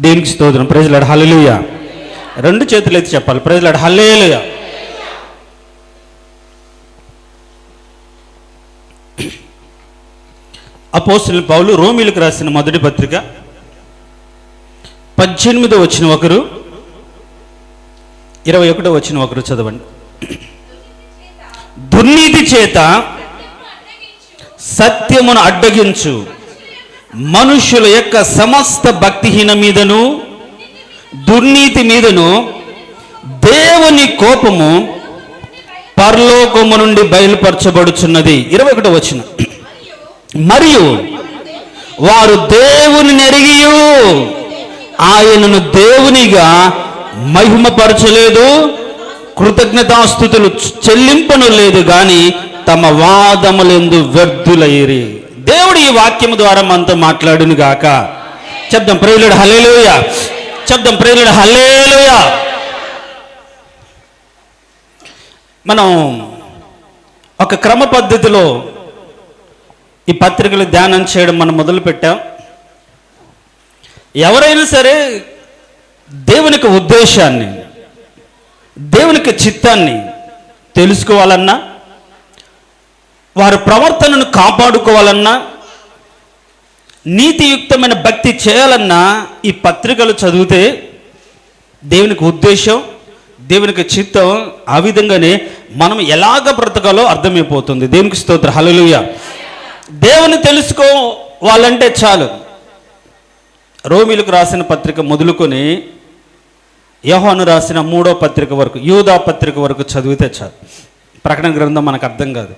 దేవునికి స్తోత్రం. Praise Lord. Hallelujah. రెండు చేతులు ఎత్తి చెప్పాలి. Praise Lord. హల్లెలూయా. అపోస్తలుడైన పౌలు రోమీయులకు రాసిన మొదటి పత్రిక 18వ వచనం ఒకరు, 21వ వచనం ఒకరు చదవండి. దుర్నీతి చేత సత్యమును అడ్డగించు మనుషుల యొక్క సమస్త భక్తిహీన మీదను దుర్నీతి మీదను దేవుని కోపము పరలోకము నుండి బయలుపరచబడుచున్నది. 21వ వచనం. మరియు వారు దేవుని నెరిగియు ఆయనను దేవునిగా మహిమపరచలేదు, కృతజ్ఞతాస్తుతులు చెల్లింపను లేదు గాని తమ వాదములందు వ్యర్థులైరి. దేవుడు ఈ వాక్యము ద్వారా మనతో మాట్లాడును గాక. చెప్దాం ప్రైజ్ లార్డ్. హల్లెలూయా. చెప్దాం ప్రైజ్ లార్డ్. హల్లెలూయా. మనం ఒక క్రమ పద్ధతిలో ఈ పత్రికలు ధ్యానం చేయడం మనం మొదలు పెట్టాం. ఎవరైనా సరే దేవునికి ఉద్దేశాన్ని, దేవునికి చిత్తాన్ని తెలుసుకోవాలన్నా, వారి ప్రవర్తనను కాపాడుకోవాలన్నా, నీతియుక్తమైన భక్తి చేయాలన్నా ఈ పత్రికలు చదివితే దేవునికి ఉద్దేశం, దేవునికి చిత్తం, ఆ విధంగానే మనం ఎలాగ బ్రతకాలో అర్థమైపోతుంది. దేవునికి స్తోత్రం. హల్లెలూయా. దేవుని తెలుసుకోవాలంటే చాలు. రోమీయులకు రాసిన పత్రిక మొదలుకొని యోహాను రాసిన 3వ పత్రిక వరకు, యూదా పత్రిక వరకు చదివితే చాలు. ప్రకటన గ్రంథం మనకు అర్థం కాదు.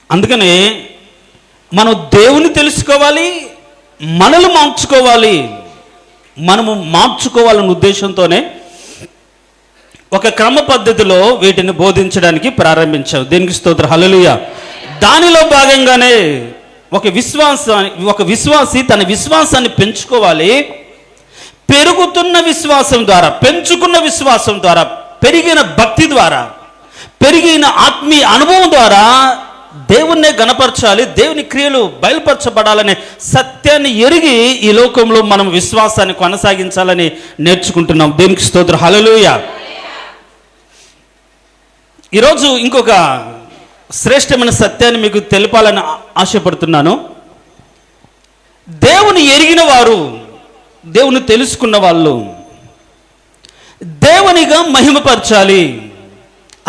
అందుకని మనం దేవుని తెలుసుకోవాలి, మనల్ని మార్చుకోవాలి. మనము మార్చుకోవాలనే ఉద్దేశంతోనే ఒక క్రమ పద్ధతిలో వీటిని బోధించడానికి ప్రారంభించాం. దీనికి స్తోత్రం. హల్లెలూయా. దానిలో భాగంగానే ఒక విశ్వాసి తన విశ్వాసాన్ని పెంచుకోవాలి. పెరుగుతున్న విశ్వాసం ద్వారా, పెంచుకున్న విశ్వాసం ద్వారా, పెరిగిన భక్తి ద్వారా, పెరిగిన ఆత్మీయ అనుభవం ద్వారా దేవుణ్ణే గణపరచాలి, దేవుని క్రియలు బయలుపరచబడాలనే సత్యాన్ని ఎరిగి ఈ లోకంలో మనం విశ్వాసాన్ని కొనసాగించాలని నేర్చుకుంటున్నాం. దేవునికి స్తోత్రం. హల్లెలూయా. ఈరోజు ఇంకొక శ్రేష్టమైన సత్యాన్ని మీకు తెలపాలని ఆశపడుతున్నాను. దేవుని ఎరిగిన వారు, దేవుని తెలుసుకున్న వాళ్ళు దేవునిగా మహిమపరచాలి.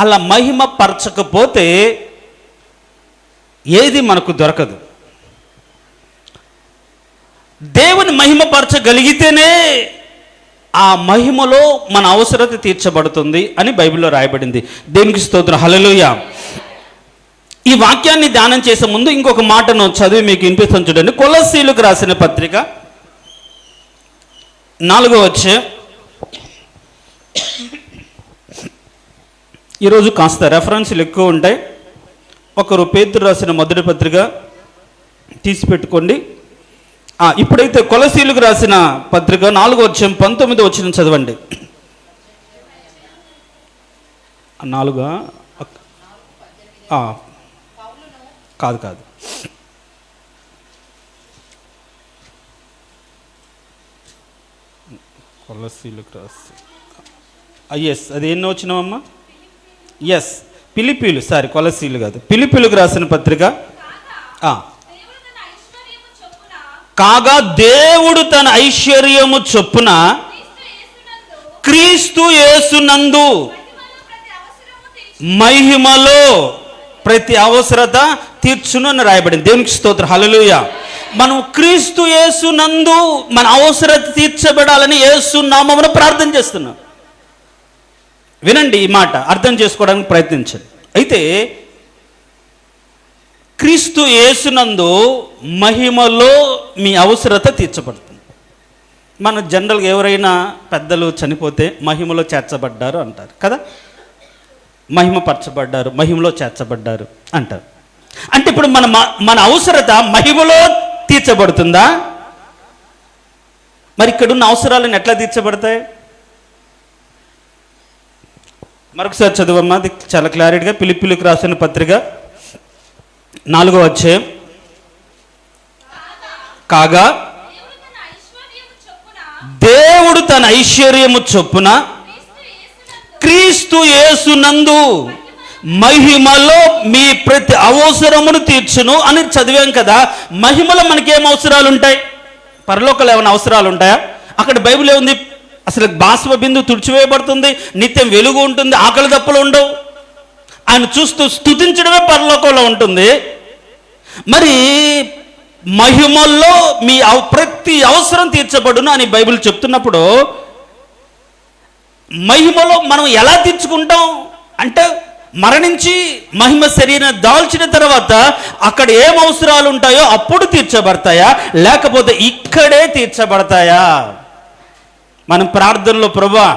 అలా మహిమపరచకపోతే ఏది మనకు దొరకదు. దేవుని మహిమపరచగలిగితేనే ఆ మహిమలో మన అవసరత తీర్చబడుతుంది అని బైబిల్లో రాయబడింది. దేవునికి స్తోత్రం. హల్లెలూయా. ఈ వాక్యాన్ని ధ్యానం చేసే ముందు ఇంకొక మాటను చదివి మీకు వినిపిస్తాను చూడండి. కొలస్సీయులకు రాసిన పత్రిక 4వ అధ్యాయం. ఈరోజు కాస్త రెఫరెన్స్లు ఎక్కువ ఉంటాయి. ఒకరు పేతురు రాసిన మొదటి పత్రిక తీసి పెట్టుకోండి. ఇప్పుడైతే కొలస్సీయులకు రాసిన పత్రిక 4వ అధ్యాయం 19వ వచనం చదవండి. 4 కాదు కొలస్సీయులకు రాసి ఎస్, అది ఎన్నో వచ్చినామమ్మా? ఎస్, ఫిలిప్పీలు. సారీ, కొలస్సీయులు కాదు, ఫిలిప్పీలకు రాసిన పత్రిక. కాగా దేవుడు తన ఐశ్వర్యము చొప్పున క్రీస్తు యేసునందు మహిమలో ప్రతి అవసరత తీర్చును అని రాయబడింది. దేవునికి స్తోత్రం. హల్లెలూయా. మనం క్రీస్తు యేసునందు మన అవసరత తీర్చబడాలని యేసు నామమున ప్రార్థన చేస్తున్నాం. వినండి, ఈ మాట అర్థం చేసుకోవడానికి ప్రయత్నించండి. అయితే క్రీస్తు యేసునందు మహిమలో మీ అవసరత తీర్చబడుతుంది. మన జనరల్గా ఎవరైనా పెద్దలు చనిపోతే మహిమలో చేర్చబడ్డారు అంటారు కదా. మహిమపరచబడ్డారు, మహిమలో చేర్చబడ్డారు అంటారు. అంటే ఇప్పుడు మన అవసరత మహిమలో తీర్చబడుతుందా? మరి ఇక్కడున్న అవసరాలను ఎట్లా తీర్చబడతాయి? మరొకసారి చదువమ్మా, అది చాలా క్లారిటీగా. ఫిలిప్పీలకు రాసిన పత్రిక 4వ అధ్యాయం. కాగా తన ఐశ్వర్యము చొప్పున క్రీస్తు యేసునందు మహిమలో మీ ప్రతి అవసరమును తీర్చును అని చదివాం కదా. మహిమలో మనకేం అవసరాలు ఉంటాయి? పరలోకంలో ఏమైనా అవసరాలు ఉంటాయా? అక్కడ బైబిల్ ఏముంది? అసలు బాష్ప బిందు తుడిచివేయబడుతుంది, నిత్యం వెలుగు ఉంటుంది, ఆకలి దప్పులు ఉండవు, ఆయన చూస్తూ స్తుతించడమే పరలోకంలో ఉంటుంది. మరి మహిమల్లో మీ ప్రతి అవసరం తీర్చబడును అని బైబిల్ చెప్తున్నప్పుడు మహిమలో మనం ఎలా తీర్చుకుంటాం అంటే, మరణించి మహిమ శరీరం దాల్చిన తర్వాత అక్కడ ఏం అవసరాలు ఉంటాయో అప్పుడు తీర్చబడతాయా, లేకపోతే ఇక్కడే తీర్చబడతాయా? మనం ప్రార్థనలో ప్రభువా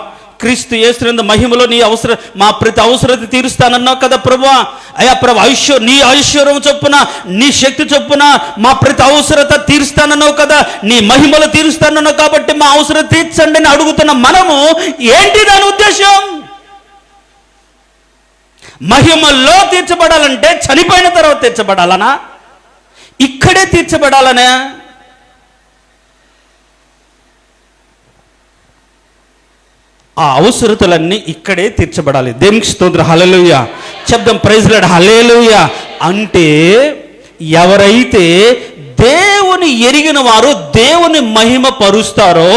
క్రీస్తు యేసునందు మహిమలో నీ అవసరం మా ప్రతి అవసరత తీరుస్తానన్నావు కదా ప్రభువా. అయ్యా ప్రభు, నీ ఐశ్వర్యం చొప్పున, నీ శక్తి చొప్పున మా ప్రతి అవసరత తీరుస్తానన్నావు కదా, నీ మహిమలో తీరుస్తానన్నావు కాబట్టి మా అవసరం తీర్చండి అని అడుగుతున్న మనము ఏంటి దాని ఉద్దేశం? మహిమల్లో తీర్చబడాలంటే చనిపోయిన తర్వాత తీర్చబడాలనా, ఇక్కడే తీర్చబడాలనే? ఆ అవసరతలన్నీ ఇక్కడే తీర్చబడాలి. దేవునికి స్తోత్రం, హల్లెలూయా. చెప్దాం ప్రైజ్ లార్డ్, హల్లెలూయా. అంటే ఎవరైతే దేవుని ఎరిగిన వారు దేవుని మహిమ పరుస్తారో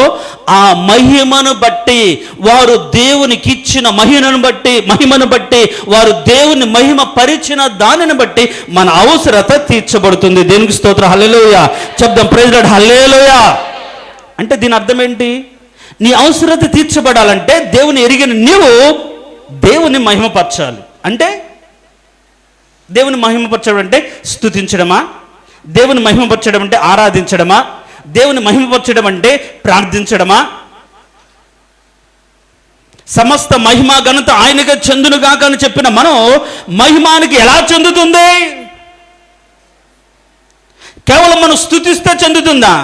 ఆ మహిమను బట్టి వారు దేవునికి ఇచ్చిన మహిమను బట్టి వారు దేవుని మహిమ పరిచిన దానిని బట్టి మన అవసరత తీర్చబడుతుంది. దేవునికి స్తోత్రం, హల్లెలూయా. చెప్దాం ప్రైజ్ లార్డ్, హల్లెలూయా. అంటే దీని అర్థం ఏంటి? నీ అవసరత తీర్చబడాలంటే దేవుని ఎరిగిన నీవు దేవుని మహిమపరచాలి. అంటే దేవుని మహిమపరచడం అంటే స్తుతించడమా? దేవుని మహిమపరచడం అంటే ఆరాధించడమా? దేవుని మహిమపరచడం అంటే ప్రార్థించడమా? సమస్త మహిమ ఘనత ఆయనగా చెందునుగాక అని చెప్పిన మనం మహిమానికి ఎలా చెందుతుంది? కేవలం మనం స్తుతిస్తే చెందుతుందా?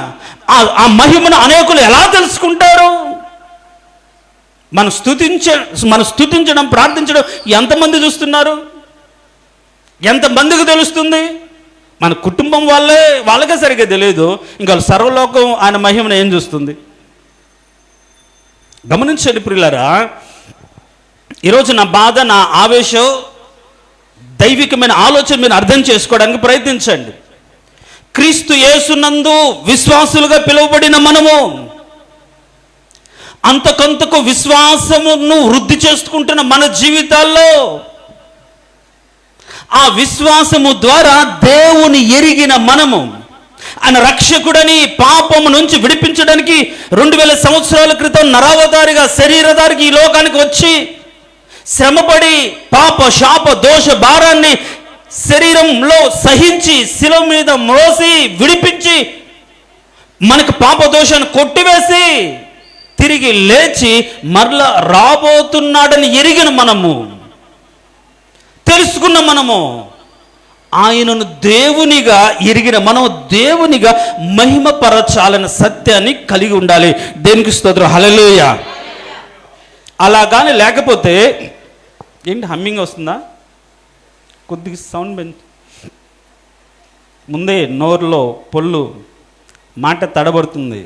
ఆ మహిమను అనేకులు ఎలా తెలుసుకుంటారు? మనం స్తుతించడం ప్రార్థించడం ఎంతమంది చూస్తున్నారు? ఎంతమందికి తెలుస్తుంది? మన కుటుంబం వాళ్ళకే సరిగ్గా తెలియదు, ఇంకా సర్వలోకం ఆయన మహిమను ఏం చూస్తుంది? గమనించండి ప్రియులారా, ఈరోజు నా బాధ, నా ఆవేశం, దైవికమైన ఆలోచన మీరు అర్థం చేసుకోవడానికి ప్రయత్నించండి. క్రీస్తు యేసునందు విశ్వాసులుగా పిలువబడిన మనము అంతకంతకు విశ్వాసమును వృద్ధి చేసుకుంటున్న మన జీవితాల్లో ఆ విశ్వాసము ద్వారా దేవుని ఎరిగిన మనము ఆయన రక్షకుడని పాపము నుంచి విడిపించడానికి 2000 సంవత్సరాల క్రితం నరావతారిగా శరీరధారికి ఈ లోకానికి వచ్చి శ్రమపడి పాప శాప దోష భారాన్ని శరీరంలో సహించి శిలువ మీద మోసి విడిపించి మనకు పాప దోషాన్ని కొట్టివేసి తిరిగి లేచి మరలా రాబోతున్నాడని ఎరిగిన మనము, తెలుసుకున్న మనము, ఆయనను దేవునిగా ఎరిగిన మనం దేవునిగా మహిమపరచాలన్న సత్యాన్ని కలిగి ఉండాలి. దేవునికి స్తోత్రం, హల్లెలూయా. అలాగాని లేకపోతే ఏంటి హమ్మింగ్ వస్తుందా? కొద్దిగా సౌండ్ పెంచు. ముందే నోరులో పొల్లు, మాట తడబడుతుంది.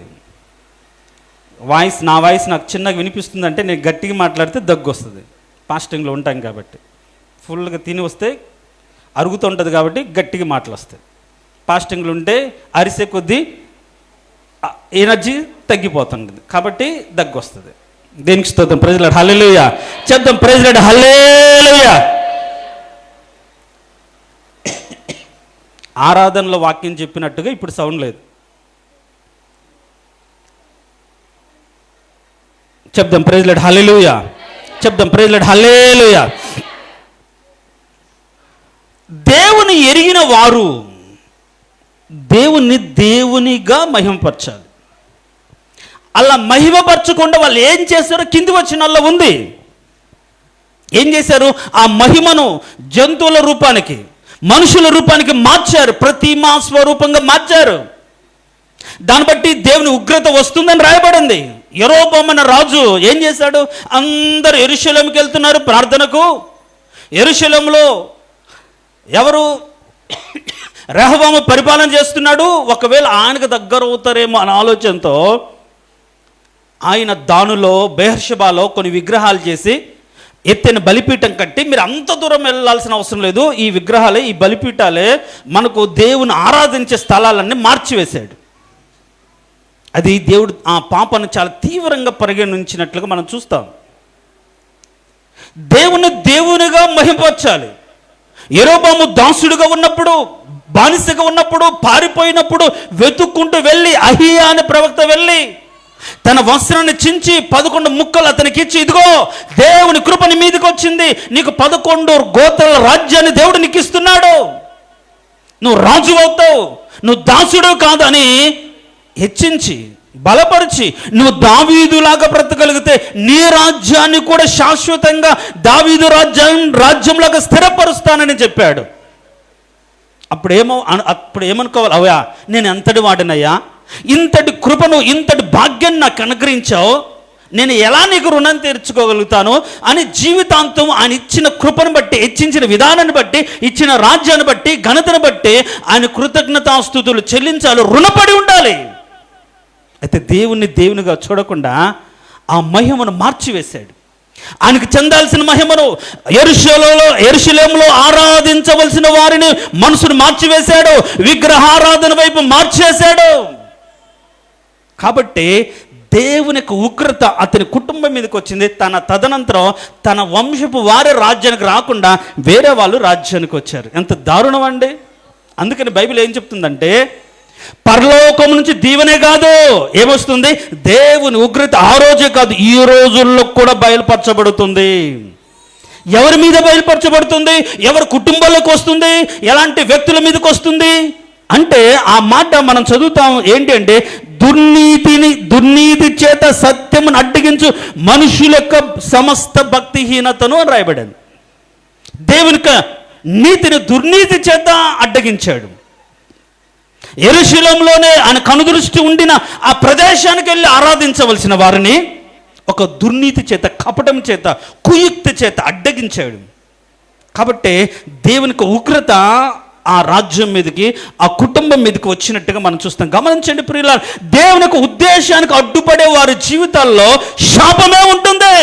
నా వాయిస్ నాకు చిన్నగా వినిపిస్తుంది అంటే నేను గట్టిగా మాట్లాడితే దగ్గు వస్తుంది. ఫాస్టింగ్లో ఉంటాం కాబట్టి, ఫుల్గా తిని వస్తే అరుగుతూ ఉంటుంది కాబట్టి గట్టిగా మాటలు వస్తాయి. ఫాస్టింగ్లు ఉంటే అరిసే కొద్దీ ఎనర్జీ తగ్గిపోతుంది కాబట్టి దగ్గు వస్తుంది. దేనికి స్తోత్రం, ప్రైజ్ లార్డ్, హల్లెలూయా. చెప్దాం ప్రైజ్ లార్డ్, హల్లెలూయా. ఆరాధనలో వాక్యం చెప్పినట్టుగా ఇప్పుడు సౌండ్ లేదు. చెప్దాం ప్రైజ్ లార్డ్, హల్లెలూయా. చెప్దాం ప్రైజ్ లార్డ్, హల్లెలూయా. దేవుని ఎరిగిన వారు దేవుని దేవునిగా మహిమపరచాలి. అలా మహిమపరచకుండా వాళ్ళు ఏం చేశారో కింది వచనాల్లో ఉంది. ఏం చేశారు? ఆ మహిమను జంతువుల రూపానికి, మనుషుల రూపానికి మార్చారు, ప్రతిమా స్వరూపంగా మార్చారు. దాన్ని బట్టి దేవుని ఉగ్రత వస్తుందని రాయబడింది. యెరోబోము అనే రాజు ఏం చేశాడు? అందరు యెరూషలేముకి వెళ్తున్నారు ప్రార్థనకు. యెరూషలేములో ఎవరు? రెహబాము పరిపాలన చేస్తున్నాడు. ఒకవేళ ఆయనకు దగ్గర అవుతారేమో అనే ఆలోచనతో ఆయన దానులో బెహర్షెబాలో కొన్ని విగ్రహాలు చేసి ఎత్తైన బలిపీఠం కట్టి, మీరు అంత దూరం వెళ్ళాల్సిన అవసరం లేదు, ఈ విగ్రహాలే, ఈ బలిపీఠాలే మనకు దేవుని ఆరాధించే స్థలాలన్నీ మార్చివేశాడు. అది దేవుడు ఆ పాపను చాలా తీవ్రంగా పరిగణించినట్లుగా మనం చూస్తాం. దేవునిగా మహిమపరచాలి. యెరోబాము దాసుడుగా ఉన్నప్పుడు, బానిసగా ఉన్నప్పుడు, పారిపోయినప్పుడు వెతుక్కుంటూ వెళ్ళి అహియా అనే ప్రవక్త వెళ్ళి తన వస్త్రాన్ని చించి 11 ముక్కలు అతనికి ఇచ్చి, ఇదిగో దేవుని కృప నీ మీదకి వచ్చింది, నీకు 11 గోత్రాల రాజ్యాన్ని దేవుడు నీకు ఇస్తున్నాడు, నువ్వు రాజు అవుతావు, నువ్వు దాసుడు కాదు అని హెచ్చించి బలపరిచి, నువ్వు దావీదులాగా బ్రతకగలిగితే నీ రాజ్యాన్ని కూడా శాశ్వతంగా దావీదు రాజ్యంలాగా స్థిరపరుస్తానని చెప్పాడు. అప్పుడు ఏమనుకోవాలి, అవయా నేను ఎంతటి వాడినయ్యా, ఇంతటి కృపను ఇంతటి భాగ్యాన్ని నాకు అనుగ్రహించావు, నేను ఎలా నీకు రుణం తీర్చుకోగలుగుతాను అని జీవితాంతం ఆయన ఇచ్చిన కృపను బట్టి, హెచ్చించిన విధానాన్ని బట్టి, ఇచ్చిన రాజ్యాన్ని బట్టి, ఘనతను బట్టి ఆయన కృతజ్ఞతాస్తుతులు చెల్లించాలి, రుణపడి ఉండాలి. అయితే దేవునిగా చూడకుండా ఆ మహిమను మార్చివేశాడు. ఆయనకు చెందాల్సిన మహిమను యెరూషలేములో ఆరాధించవలసిన వారిని మనసును మార్చివేశాడు, విగ్రహారాధన వైపు మార్చేశాడు. కాబట్టి దేవుని యొక్క ఉగ్రత అతని కుటుంబం మీదకి వచ్చింది. తదనంతరం తన వంశపు వారి రాజ్యానికి రాకుండా వేరే వాళ్ళు రాజ్యానికి వచ్చారు. ఎంత దారుణం అండి. అందుకని బైబిల్ ఏం చెప్తుందంటే, పరలోకం నుంచి దీవెనే కాదు, ఏమొస్తుంది, దేవుని ఉగ్రత ఆ రోజే కాదు, ఈ రోజుల్లో కూడా బయలుపరచబడుతుంది. ఎవరి మీద బయలుపరచబడుతుంది? ఎవరి కుటుంబాల్లోకి వస్తుంది? ఎలాంటి వ్యక్తుల మీదకి వస్తుంది అంటే, ఆ మాట మనం చదువుతాం ఏంటి అంటే, దుర్నీతి చేత సత్యమును అడ్డగించు మనుషుల యొక్క సమస్త భక్తిహీనతను అని రాయబడింది. దేవుని నీతిని దుర్నీతి చేత అడ్డగించాడు. యెరూషలేములోనే ఆయన కనుదృష్టి ఉండిన ఆ ప్రదేశానికి వెళ్ళి ఆరాధించవలసిన వారిని ఒక దుర్నీతి చేత, కపటం చేత, కుయుక్తి చేత అడ్డగించాడు. కాబట్టి దేవునికి ఉగ్రత ఆ రాజ్యం మీదకి, ఆ కుటుంబం మీదకి వచ్చినట్టుగా మనం చూస్తాం. గమనించండి ప్రియులారా, దేవునికి ఉద్దేశానికి అడ్డుపడే వారి జీవితాల్లో శాపమే ఉంటుంది.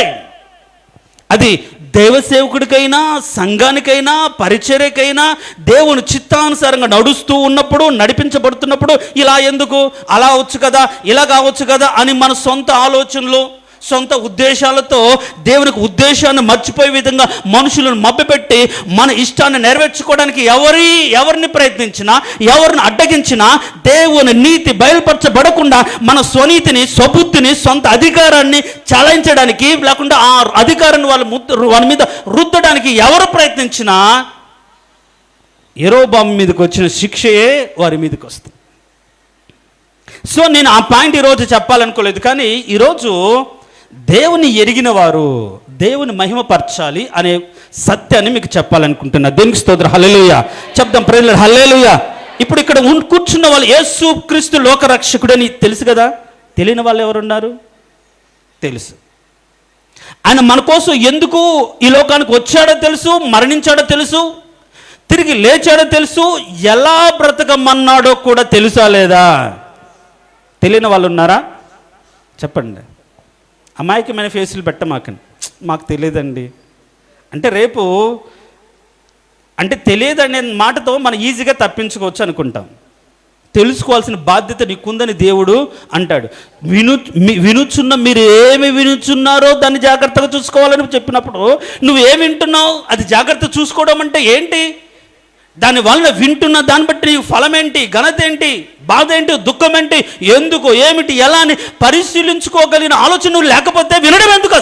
అది దైవసేవకుడికైనా, సంఘానికైనా, పరిచర్యకైనా, దేవుని చిత్తానుసారంగా నడుస్తూ ఉన్నప్పుడు, నడిపించబడుతున్నప్పుడు, ఇలా ఎందుకు, అలా అవచ్చు కదా, ఇలా కావచ్చు కదా అని మన సొంత ఆలోచనలు, సొంత ఉద్దేశాలతో దేవునికి ఉద్దేశాన్ని మర్చిపోయే విధంగా మనుషులను మభ్యపెట్టి మన ఇష్టాన్ని నెరవేర్చుకోవడానికి ఎవరిని ప్రయత్నించినా, ఎవరిని అడ్డగించినా, దేవుని నీతి బయలుపరచబడకుండా మన స్వనీతిని, స్వబుద్ధిని, సొంత అధికారాన్ని చలాయించడానికి, లేకుండా ఆ అధికారాన్ని వాళ్ళ మీద రుద్దడానికి ఎవరు ప్రయత్నించినా యెరోబాము మీదకి వచ్చిన శిక్షయే వారి మీదకి వస్తుంది. సో నేను ఆ పాయింట్ ఈరోజు చెప్పాలనుకోలేదు, కానీ ఈరోజు దేవుని ఎరిగిన వారు దేవుని మహిమపరచాలి అనే సత్యాన్ని మీకు చెప్పాలనుకుంటున్నా. దేవునికి స్తోత్రం. హల్లెలూయా చెప్దాం. ప్రేమ హల్లెలూయా. ఇప్పుడు ఇక్కడ కూర్చున్న వాళ్ళు యేసు క్రీస్తు లోకరక్షకుడు అని తెలుసు కదా. తెలియని వాళ్ళు ఎవరున్నారు? తెలుసు. ఆయన మన కోసం ఎందుకు ఈ లోకానికి వచ్చాడో తెలుసు, మరణించాడో తెలుసు, తిరిగి లేచాడో తెలుసు, ఎలా బ్రతకమన్నాడో కూడా తెలుసా లేదా? తెలియని వాళ్ళు ఉన్నారా? చెప్పండి. అమాయకమైన ఫేసులు పెట్టమాకండి. మాకు తెలియదండి అంటే రేపు అంటే తెలియదనే మాటతో మనం ఈజీగా తప్పించుకోవచ్చు అనుకుంటాం. తెలుసుకోవాల్సిన బాధ్యత నీకుందని దేవుడు అంటాడు. వినుచున్న మీరు ఏమి వినుచున్నారో దాన్ని జాగ్రత్తగా చూసుకోవాలని చెప్పినప్పుడు నువ్వు ఏమి వింటున్నావు అది జాగ్రత్త చూసుకోవడం అంటే ఏంటి? దాని వలన వింటున్న దాన్ని బట్టి నీకు ఫలం ఏంటి, ఘనత ఏంటి, బాధ ఏంటి, దుఃఖం ఏంటి, ఎందుకు, ఏమిటి, ఎలా అని పరిశీలించుకోగలిగిన ఆలోచన నువ్వు లేకపోతే వినడం ఎందుకు?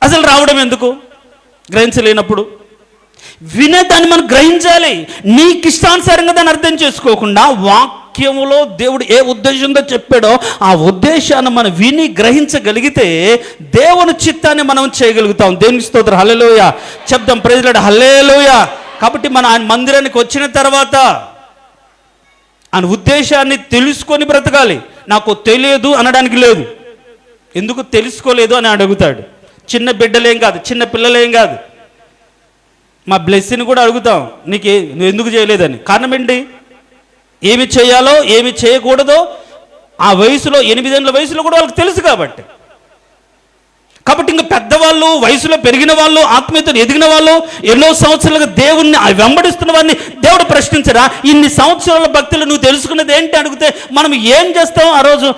అసలు రావడం ఎందుకు? గ్రహించలేనప్పుడు వినేదాన్ని మనం గ్రహించాలి. నీకు ఇష్టానుసారంగా దాన్ని అర్థం చేసుకోకుండా వాక్యములో దేవుడు ఏ ఉద్దేశంతో చెప్పాడో ఆ ఉద్దేశాన్ని మనం విని గ్రహించగలిగితే దేవుని చిత్తాన్ని మనం చేయగలుగుతాం. దేవునికి స్తోత్రం. హల్లెలూయా చెప్దాం. Praise Lord. హల్లెలూయా. కాబట్టి మనం ఆయన మందిరానికి వచ్చిన తర్వాత ఆయన ఉద్దేశాన్ని తెలుసుకొని బ్రతకాలి. నాకు తెలియదు అనడానికి లేదు. ఎందుకు తెలుసుకోలేదు అని అడుగుతాడు. చిన్న బిడ్డలేం కాదు, చిన్న పిల్లలేం కాదు, మా బ్లెస్సింగ్ కూడా అడుగుతాం, నువ్వు ఎందుకు చేయలేదని. కారణం ఏంటి? ఏమి చేయాలో ఏమి చేయకూడదో ఆ వయసులో 8 ఏళ్ళ వయసులో కూడా వాళ్ళకి తెలుసు కాబట్టి ఇంకా పెద్దవాళ్ళు, వయసులో పెరిగిన వాళ్ళు, ఆత్మీయతను ఎదిగిన వాళ్ళు, ఎన్నో సంవత్సరాలుగా దేవుణ్ణి వెంబడిస్తున్న వారిని దేవుడు ప్రశ్నించరా? ఇన్ని సంవత్సరాల భక్తులు నువ్వు తెలుసుకున్నది ఏంటి అడిగితే మనం ఏం చేస్తాం? ఆ రోజు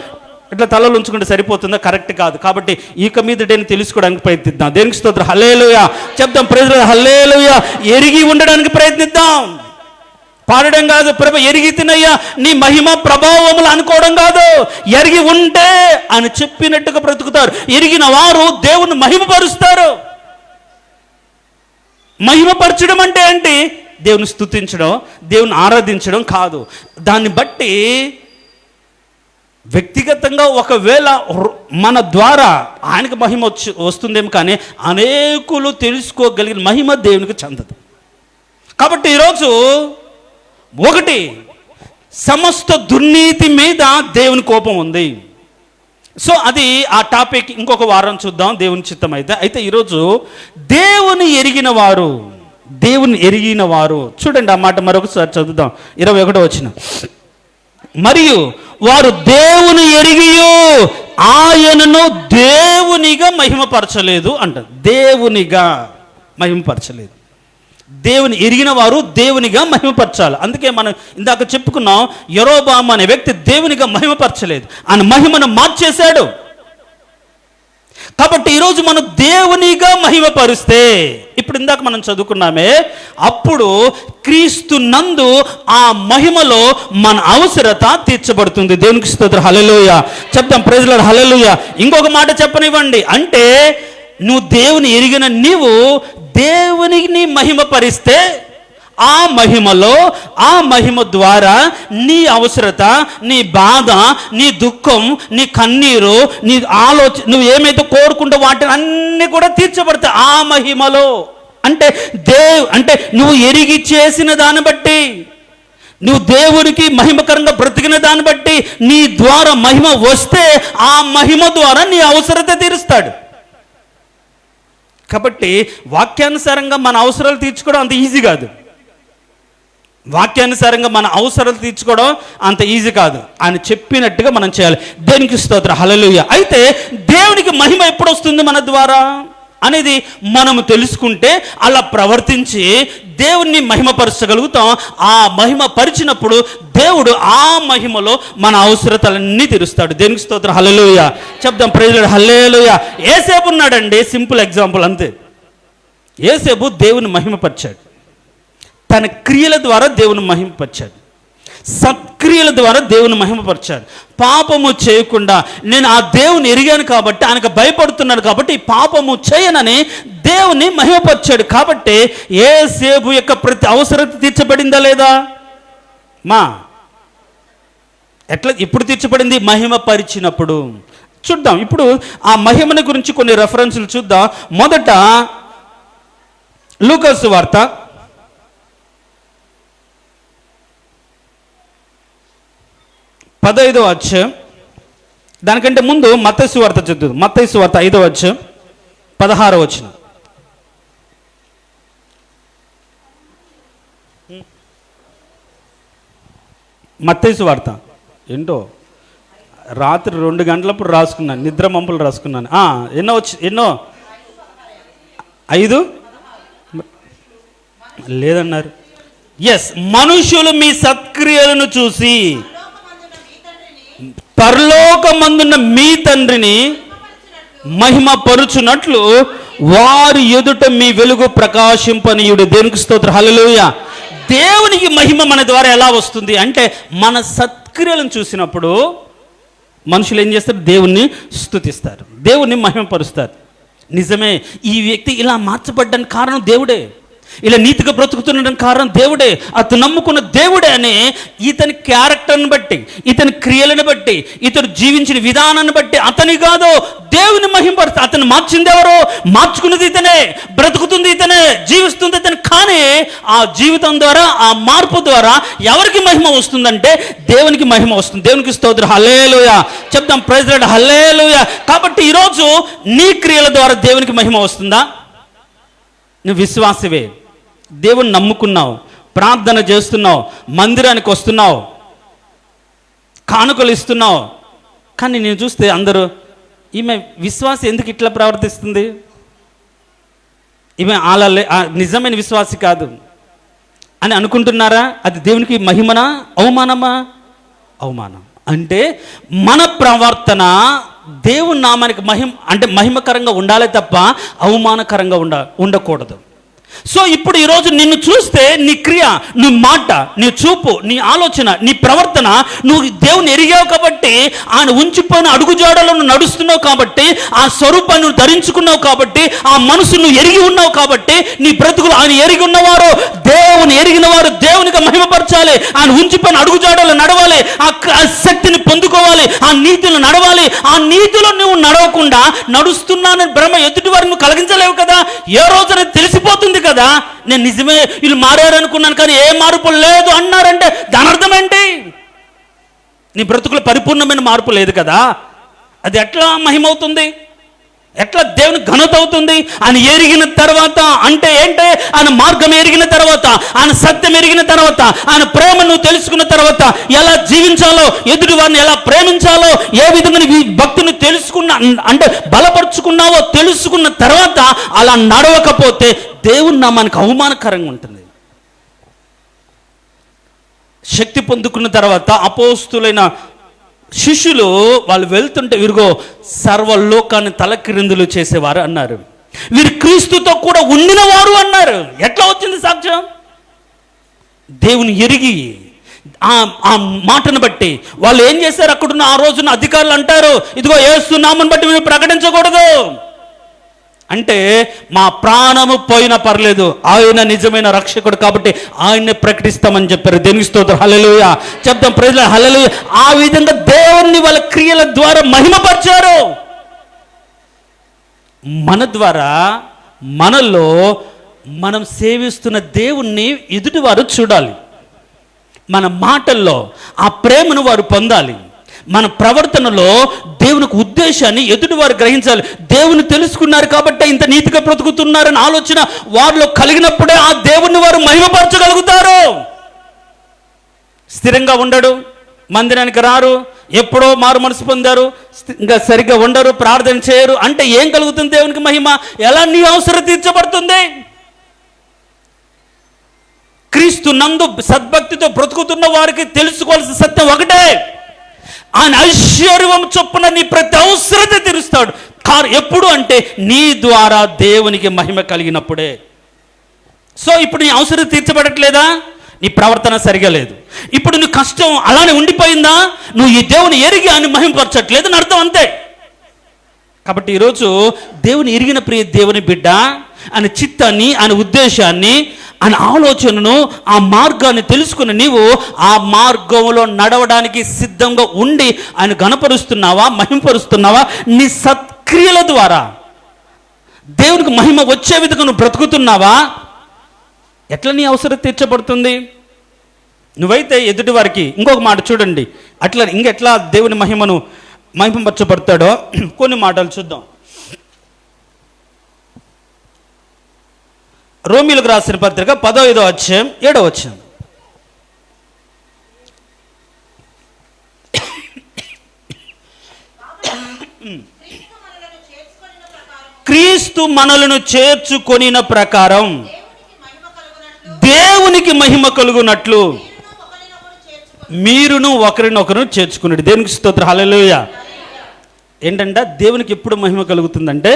ఇట్లా తలలు ఉంచుకుంటే సరిపోతుందా? కరెక్ట్ కాదు. కాబట్టి ఇక మీదటేని తెలుసుకోవడానికి ప్రయత్నిద్దాం. దేనికి స్తోత్రం, హల్లెలూయా చెప్దాం. ప్రైజ్ హల్లెలూయా. ఎరిగి ఉండడానికి ప్రయత్నిద్దాం. పాడడం కాదు, ప్రభు ఎరిగి తినయ్యా నీ మహిమ ప్రభావములు అనుకోవడం కాదు. ఎరిగి ఉంటే అని చెప్పినట్టుగా బ్రతుకుతారు. ఎరిగిన వారు దేవుని మహిమపరుస్తారు. మహిమపరచడం అంటే ఏంటి? దేవుని స్తుతించడం, దేవుని ఆరాధించడం కాదు. దాన్ని బట్టి వ్యక్తిగతంగా ఒకవేళ మన ద్వారా ఆయనకు మహిమ వస్తుందేమో, కానీ అనేకులు తెలుసుకోగలిగిన మహిమ దేవునికి చెందదు. కాబట్టి ఈరోజు ఒకటి, సమస్త దుర్నీతి మీద దేవుని కోపం ఉంది. సో అది ఆ టాపిక్ ఇంకొక వారం చూద్దాం దేవుని చిత్తం అయితే ఈరోజు దేవుని ఎరిగిన వారు చూడండి. ఆ మాట మరొకసారి చదువుదాం. 21వ వచనం. మరియు వారు దేవుని ఎరిగియు ఆయనను దేవునిగా మహిమపరచలేదు అంట. దేవునిగా మహిమపరచలేదు. దేవుని ఎరిగిన వారు దేవునిగా మహిమపరచాలి. అందుకే మనం ఇందాక చెప్పుకున్నాం, యెరోబాము అనే వ్యక్తి దేవునిగా మహిమపరచలేదు, ఆయన మహిమను మార్చేశాడు. కాబట్టి ఈరోజు మనం దేవునిగా మహిమపరిస్తే, ఇప్పుడు ఇందాక మనం చదువుకున్నామే, అప్పుడు క్రీస్తు నందు ఆ మహిమలో మన అవసరత తీర్చబడుతుంది. దేవునికి స్తోత్రం, హల్లెలూయా చెప్తాం. ప్రైజ్ లార్డ్, హల్లెలూయా. ఇంకొక మాట చెప్పనివ్వండి. అంటే నువ్వు దేవుని ఎరిగిన నీవు దేవునిని మహిమపరిస్తే ఆ మహిమలో, ఆ మహిమ ద్వారా నీ అవసరత, నీ బాధ, నీ దుఃఖం, నీ కన్నీరు, నీ ఆలోచన, నువ్వు ఏమైతే కోరుకుంటూ వాటిని అన్నీ కూడా తీర్చబడతాయి ఆ మహిమలో. అంటే నువ్వు ఎరిగి చేసిన దాన్ని బట్టి, నువ్వు దేవునికి మహిమకరంగా బ్రతికిన దాన్ని బట్టి నీ ద్వారా మహిమ వస్తే ఆ మహిమ ద్వారా నీ అవసరత తీరుస్తాడు. కాబట్టి వాక్యానుసారంగా మన అవసరాలు తీర్చుకోవడం అంత ఈజీ కాదు. వాక్యానుసారంగా మన అవసరాలు తీర్చుకోవడం అంత ఈజీ కాదు. ఆయన చెప్పినట్టుగా మనం చేయాలి. దేనికి స్తోత్రం, హల్లెలూయా. అయితే దేవునికి మహిమ ఎప్పుడు వస్తుంది మన ద్వారా అనేది మనము తెలుసుకుంటే, అలా ప్రవర్తించి దేవుణ్ణి మహిమపరచగలుగుతాం. ఆ మహిమ పరిచినప్పుడు దేవుడు ఆ మహిమలో మన అవసరతలన్నీ తీరుస్తాడు. దేనికి స్తోత్రం, హల్లెలూయా చెప్దాం. ప్రైజ్ లార్డ్, హల్లెలూయా. యేసేపు ఉన్నాడండి, సింపుల్ ఎగ్జాంపుల్ అంతే. యేసేపు దేవుని మహిమపరిచాడు. తన క్రియల ద్వారా దేవుని మహిమపరిచాడు. సత్క్రియల ద్వారా దేవుని మహిమపరిచాడు. పాపము చేయకుండా, నేను ఆ దేవుని ఎరిగాను కాబట్టి, ఆయనకు భయపడుతున్నాడు కాబట్టి ఈ పాపము చేయనని దేవుని మహిమపరిచాడు. కాబట్టి యేసేపు యొక్క ప్రతి అవసరత తీర్చబడిందా లేదా? ఎప్పుడు తీర్చబడింది? మహిమపరిచినప్పుడు. చూద్దాం ఇప్పుడు ఆ మహిమను గురించి కొన్ని రెఫరెన్సులు చూద్దాం. మొదట లూకా సువార్త 15వ అధ్యాయం, దానికంటే ముందు మత్తయి సువార్త చదువు. మత్తయి సువార్త 5వ అధ్యాయం 16వ వచనం. మత్తయి సువార్త ఏంటో రాత్రి 2 గంటలప్పుడు రాసుకున్నాను, నిద్ర మంపులు రాసుకున్నాను. ఎన్నో 5 లేదన్నారు. ఎస్, మనుషులు మీ సత్క్రియలను చూసి పరలోకమందున్న మీ తండ్రిని మహిమపరుచునట్లు వారి ఎదుట మీ వెలుగు ప్రకాశింపనీయుడు. దేవునికి స్తోత్రం, హల్లెలూయా. దేవునికి మహిమ మన ద్వారా ఎలా వస్తుంది అంటే, మన సత్క్రియలను చూసినప్పుడు మనుషులు ఏం చేస్తారు? దేవుణ్ణి స్తుతిస్తారు, దేవుణ్ణి మహిమపరుస్తారు. నిజమే, ఈ వ్యక్తి ఇలా మార్చబడ్డానికి కారణం దేవుడే, ఇలా నీతిగా బ్రతుకుతుండడానికి కారణం దేవుడే, అతను నమ్ముకున్న దేవుడే అని ఇతని క్యారెక్టర్ని బట్టి, ఇతని క్రియలను బట్టి, ఇతను జీవించిన విధానాన్ని బట్టి అతని కాదు దేవుని మహిమపరుస్తారు. అతను మార్చింది ఎవరో? మార్చుకున్నది ఇతనే, బ్రతుకుతుంది ఇతనే, జీవిస్తుంది ఇతనే. కానీ ఆ జీవితం ద్వారా, ఆ మార్పు ద్వారా ఎవరికి మహిమ వస్తుందంటే దేవునికి మహిమ వస్తుంది. దేవునికి స్తోత్రం, హల్లెలూయా చెప్తాం. Praise Lord, hallelujah. కాబట్టి ఈరోజు నీ క్రియల ద్వారా దేవునికి మహిమ వస్తుందా? నువ్వు విశ్వాసవే, దేవుని నమ్ముకున్నావు, ప్రార్థన చేస్తున్నావు, మందిరానికి వస్తున్నావు, కానుకలు ఇస్తున్నావు, కానీ నేను చూస్తే అందరూ ఈమె విశ్వాసి ఎందుకు ఇట్లా ప్రవర్తిస్తుంది, ఈమె నిజమైన విశ్వాసి కాదు అని అనుకుంటున్నారా? అది దేవునికి మహిమనా అవమానమా? అవమానం. అంటే మన ప్రవర్తన దేవుని నామానికి మహిమకరంగా ఉండాలి తప్ప అవమానకరంగా ఉండకూడదు. సో ఇప్పుడు ఈరోజు నిన్ను చూస్తే నీ క్రియ, నీ మాట, నీ చూపు, నీ ఆలోచన, నీ ప్రవర్తన, నువ్వు దేవుని ఎరిగావు కాబట్టి, ఆయన ఉంచిపోయిన అడుగుజాడలో నువ్వు నడుస్తున్నావు కాబట్టి, ఆ స్వరూపాన్ని నువ్వు ధరించుకున్నావు కాబట్టి, ఆ మనసు నువ్వు ఎరిగి ఉన్నావు కాబట్టి, నీ బ్రతుకులు ఆయన ఎరిగి ఉన్నవారు, దేవుని ఎరిగిన వారు దేవునికి మహిమపరచాలి. ఆయన ఉంచిపోయిన అడుగుజాడలో నడవాలి, ఆ శక్తిని పొందుకోవాలి, ఆ నీతిలో నడవాలి. ఆ నీతిలో నువ్వు నడవకుండా నడుస్తున్నానని భ్రమ ఎదుటి వారిని నువ్వు కలిగించలేవు కదా. ఏ రోజున తెలిసిపోతుంది కదా, నేను నిజమే వీళ్ళు మారారనుకున్నాను కానీ ఏ మార్పు లేదు అన్నారంటే దాని అర్థం ఏంటి? నీ బ్రతుకులో పరిపూర్ణమైన మార్పు లేదు కదా. అది ఎట్లా మహిమవుతుంది? ఎట్లా దేవుని ఘనత అవుతుంది? ఆయన ఎరిగిన తర్వాత అంటే ఏంటి? ఆయన మార్గం ఎరిగిన తర్వాత, ఆయన సత్యం ఎరిగిన తర్వాత, ఆయన ప్రేమను తెలుసుకున్న తర్వాత, ఎలా జీవించాలో, ఎదుటి వారిని ఎలా ప్రేమించాలో, ఏ విధంగా భక్తిని తెలుసుకున్న అంటే బలపరుచుకున్నావో తెలుసుకున్న తర్వాత అలా నడవకపోతే దేవుని నామానికి అవమానకరంగా ఉంటుంది. శక్తి పొందుకున్న తర్వాత అపోస్తులైన శిష్యులు వాళ్ళు వెళ్తుంటే వీరిగో సర్వలోకాన్ని తలక్రిందులు చేసేవారు అన్నారు. వీరు క్రీస్తుతో కూడా ఉండినవారు అన్నారు. ఎట్లా వచ్చింది సాక్ష్యం? దేవుని ఎరిగి ఆ మాటను బట్టి వాళ్ళు ఏం చేశారు? అక్కడున్న ఆ రోజున అధికారులు అంటారు, ఇదిగో యేసు నామమును బట్టి మీరు ప్రకటించకూడదు అంటే, మా ప్రాణము పోయినా పర్లేదు, ఆయన నిజమైన రక్షకుడు కాబట్టి ఆయన్ని ప్రకటిస్తామని చెప్పారు. దేవునికి స్తోత్రం, హల్లెలూయా చెప్తాం, ప్రైజ్ హల్లెలూయా. ఆ విధంగా దేవుణ్ణి వాళ్ళ క్రియల ద్వారా మహిమపరిచారు. మన ద్వారా, మనలో మనం సేవిస్తున్న దేవుణ్ణి ఎదుటివారు చూడాలి. మన మాటల్లో ఆ ప్రేమను వారు పొందాలి. మన ప్రవర్తనలో దేవునికి ఉద్దేశాన్ని ఎదుటివారు గ్రహించాలి. దేవుని తెలుసుకున్నారు కాబట్టి ఇంత నీతిగా బ్రతుకుతున్నారని ఆలోచన వారిలో కలిగినప్పుడే ఆ దేవుణ్ణి వారు మహిమపరచగలుగుతారు. స్థిరంగా ఉండడు, మందిరానికి రారు, ఎప్పుడో మారు మనసు పొందారు, ఇంకా సరిగ్గా ఉండరు, ప్రార్థన చేయరు అంటే ఏం కలుగుతుంది? దేవునికి మహిమ ఎలా నీ అవసరం తీర్చబడుతుంది? క్రీస్తు నందు సద్భక్తితో బ్రతుకుతున్న వారికి తెలుసుకోవాల్సిన సత్యం ఒకటే, ఆయన ఐశ్వర్యం చొప్పున నీ ప్రతి అవసరత తీరుస్తాడు. ఎప్పుడు అంటే నీ ద్వారా దేవునికి మహిమ కలిగినప్పుడే. సో ఇప్పుడు నీ అవసరం తీర్చబడట్లేదా? నీ ప్రవర్తన సరిగా లేదు. ఇప్పుడు నీ కష్టం అలానే ఉండిపోయిందా? నువ్వు ఈ దేవుని ఎరిగి ఆయన మహిమపరచట్లేదు అని అర్థం, అంతే. కాబట్టి ఈరోజు దేవుని ఎరిగిన ప్రియ దేవుని బిడ్డ, ఆయన చిత్తాన్ని, ఆయన ఉద్దేశాన్ని, ఆయన ఆలోచనను, ఆ మార్గాన్ని తెలుసుకుని నీవు ఆ మార్గంలో నడవడానికి సిద్ధంగా ఉండి ఆయన గణపరుస్తున్నావా, మహిమపరుస్తున్నావా? నీ సత్క్రియల ద్వారా దేవునికి మహిమ వచ్చే విధంగా నువ్వు బ్రతుకుతున్నావా? ఎట్లా నీ అవసరం తీర్చబడుతుంది? నువ్వైతే ఎదుటి వారికి ఇంకొక మాట చూడండి, అట్లా ఇంకెట్లా దేవుని మహిమపరచబడతాడో కొన్ని మాటలు చూద్దాం. రోమీలకు రాసిన పత్రిక 15వ అధ్యాయం 7వ వచనం. క్రీస్తు మనలను చేర్చుకొనిన ప్రకారం దేవునికి మహిమ కలుగునట్లు మీరును ఒకరినొకరు చేర్చుకున్నాడు. దేవునికి స్తోత్రం, హల్లెలూయా. ఏంటంటే దేవునికి ఎప్పుడు మహిమ కలుగుతుందంటే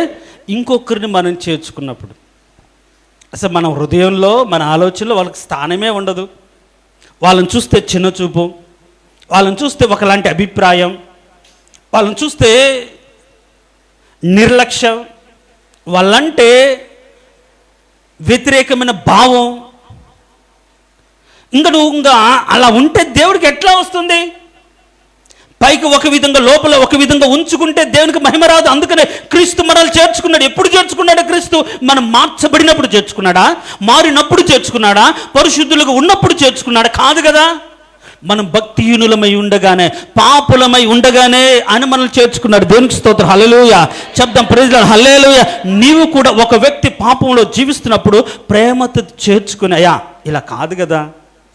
ఇంకొకరిని మనం చేర్చుకున్నప్పుడు. అసలు మన హృదయంలో, మన ఆలోచనలో వాళ్ళకి స్థానమే ఉండదు. వాళ్ళని చూస్తే చిన్న చూపు, వాళ్ళని చూస్తే ఒకలాంటి అభిప్రాయం, వాళ్ళని చూస్తే నిర్లక్ష్యం, వాళ్ళంటే వ్యతిరేకమైన భావం. ఇంకా అలా ఉంటే దేవుడికి ఎట్లా వస్తుంది? పైకి ఒక విధంగా, లోపల ఒక విధంగా ఉంచుకుంటే దేవునికి మహిమ రాదు. అందుకనే క్రీస్తు మనల్ని చేర్చుకున్నాడు. ఎప్పుడు చేర్చుకున్నాడు క్రీస్తు? మనం మార్చబడినప్పుడు చేర్చుకున్నాడా? మారినప్పుడు చేర్చుకున్నాడా? పరిశుద్ధులుగా ఉన్నప్పుడు చేర్చుకున్నాడా? కాదు కదా. మనం భక్తిహీనులమై ఉండగానే, పాపులమై ఉండగానే ఆయన మనల్ని చేర్చుకున్నాడు. దేవునికి స్తోత్రం, హల్లెలూయా చెప్దాం, ప్రైజ్ లార్డ్, హల్లెలూయా. నీవు కూడా ఒక వ్యక్తి పాపంలో జీవిస్తున్నప్పుడు ప్రేమతో చేర్చుకుని, అయ్యా ఇలా కాదు కదా,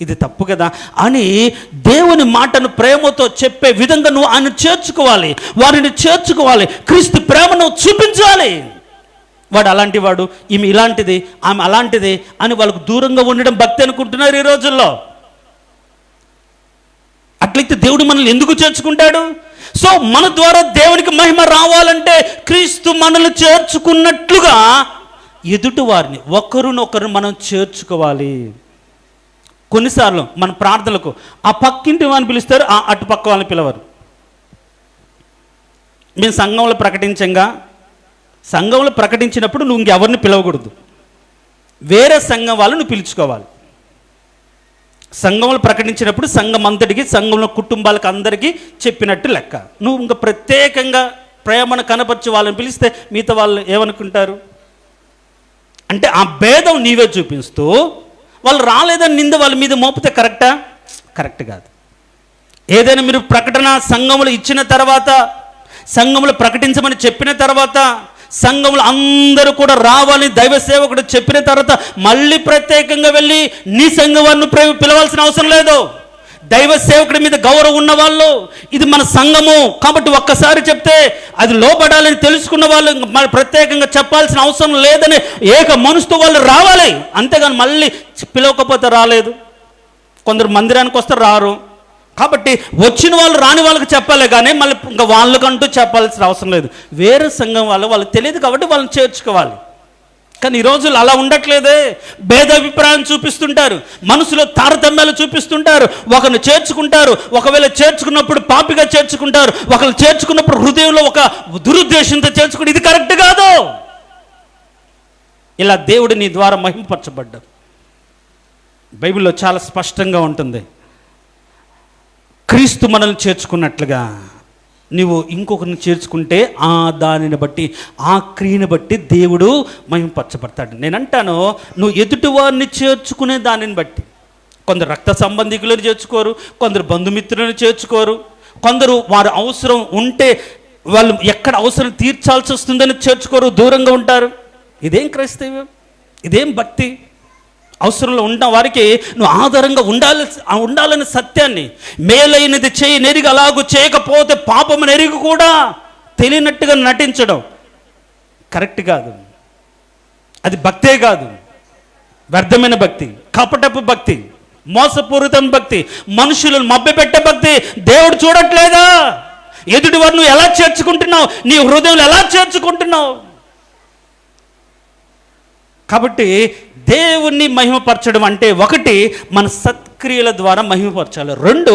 ఇది తప్పు కదా అని దేవుని మాటను ప్రేమతో చెప్పే విధంగా నువ్వు ఆయన చేర్చుకోవాలి, వారిని చేర్చుకోవాలి. క్రీస్తు ప్రేమను చూపించాలి. వాడు అలాంటి వాడు, ఈమె ఇలాంటిది, ఆమె అలాంటిది అని వాళ్ళకు దూరంగా ఉండడం భక్తి అనుకుంటున్నారు ఈ రోజుల్లో. అట్లయితే దేవుడు మనల్ని ఎందుకు చేర్చుకుంటాడు? సో మన ద్వారా దేవునికి మహిమ రావాలంటే క్రీస్తు మనల్ని చేర్చుకున్నట్లుగా ఎదుటి వారిని ఒకరినొకరు మనం చేర్చుకోవాలి. కొన్నిసార్లు మన ప్రార్థనలకు ఆ పక్కింటి వాళ్ళని పిలుస్తారు, ఆ అటుపక్క వాళ్ళని పిలవరు. మేము సంఘంలో ప్రకటించంగా, సంఘంలో ప్రకటించినప్పుడు నువ్వు ఇంకెవరిని పిలవకూడదు, వేరే సంఘం వాళ్ళు నువ్వు పిలుచుకోవాలి. సంఘంలో ప్రకటించినప్పుడు సంఘం అంతటికి, సంఘంలో కుటుంబాలకు అందరికీ చెప్పినట్టు లెక్క. నువ్వు ఇంకా ప్రత్యేకంగా ప్రేమను కనపరిచి వాళ్ళని పిలిస్తే మిగతా వాళ్ళు ఏమనుకుంటారు అంటే ఆ భేదం నీవే చూపిస్తూ వాళ్ళు రాలేదని నింద వాళ్ళ మీద మోపితే కరెక్టా? కరెక్ట్ కాదు. ఏదైనా మీరు ప్రకటన సంఘములు ఇచ్చిన తర్వాత, సంఘములు ప్రకటించమని చెప్పిన తర్వాత, సంఘములు అందరూ కూడా రావాలని దైవ సేవకుడు చెప్పిన తర్వాత మళ్ళీ ప్రత్యేకంగా వెళ్ళి నీ సంఘం వారిని పిలవాల్సిన అవసరం లేదు. దైవ సేవకుడి మీద గౌరవం ఉన్నవాళ్ళు, ఇది మన సంఘము కాబట్టి ఒక్కసారి చెప్తే అది లోబడాలని తెలుసుకున్న వాళ్ళు ప్రత్యేకంగా చెప్పాల్సిన అవసరం లేదని ఏక మనసుతో వాళ్ళు రావాలి. అంతేగాని మళ్ళీ పిలవకపోతే రాలేదు. కొందరు మందిరానికి వస్తే రారు, కాబట్టి వచ్చిన వాళ్ళు రాని వాళ్ళకి చెప్పాలి కానీ మళ్ళీ ఇంకా వాళ్ళకంటూ చెప్పాల్సిన అవసరం లేదు. వేరే సంఘం వాళ్ళకి తెలియదు కాబట్టి వాళ్ళని చేర్చుకోవాలి. కానీ ఈ రోజులు అలా ఉండట్లేదే. భేదాభిప్రాయం చూపిస్తుంటారు, మనసులో తారతమ్యాలు చూపిస్తుంటారు. ఒకరిని చేర్చుకుంటారు, ఒకవేళ చేర్చుకున్నప్పుడు పాపిగా చేర్చుకుంటారు, ఒకరిని చేర్చుకున్నప్పుడు హృదయంలో ఒక దురుద్దేశంతో చేర్చుకుంటే ఇది కరెక్ట్ కాదు. ఇలా దేవుడు నీ ద్వారా మహిమపరచబడ్డాడు. బైబిల్లో చాలా స్పష్టంగా ఉంటుంది. క్రీస్తు మనల్ని చేర్చుకున్నట్లుగా నువ్వు ఇంకొకరిని చేర్చుకుంటే ఆ దానిని బట్టి, ఆ క్రియని బట్టి దేవుడు మహిమపరచబడతాడు. నేను అంటాను, నువ్వు ఎదుటివారిని చేర్చుకునే దానిని బట్టి, కొందరు రక్త సంబంధికులను చేర్చుకోరు, కొందరు బంధుమిత్రులను చేర్చుకోరు, కొందరు వారి అవసరం ఉంటే వాళ్ళు ఎక్కడ అవసరం తీర్చాల్సి వస్తుందని చేర్చుకోరు, దూరంగా ఉంటారు. ఇదేం క్రైస్తవ్యం? ఇదేం భక్తి? అవసరంలో ఉన్న వారికి నువ్వు ఆధారంగా ఉండాలని సత్యాన్ని, మేలైనది చేయి నెరిగి అలాగూ చేయకపోతే పాపము నెరిగి కూడా తెలియనట్టుగా నటించడం కరెక్ట్ కాదు. అది భక్తే కాదు, వ్యర్థమైన భక్తి, కపటపు భక్తి, మోసపూరితమైన భక్తి, మనుషులను మభ్యపెట్టే భక్తి దేవుడు చూడట్లేదా? ఎదుటి వారు నువ్వు ఎలా చేర్చుకుంటున్నావు, నీ హృదయంలో ఎలా చేర్చుకుంటున్నావు? కాబట్టి దేవుణ్ణి మహిమపరచడం అంటే ఒకటి మన సత్క్రియల ద్వారా మహిమపరచాలి. రెండు,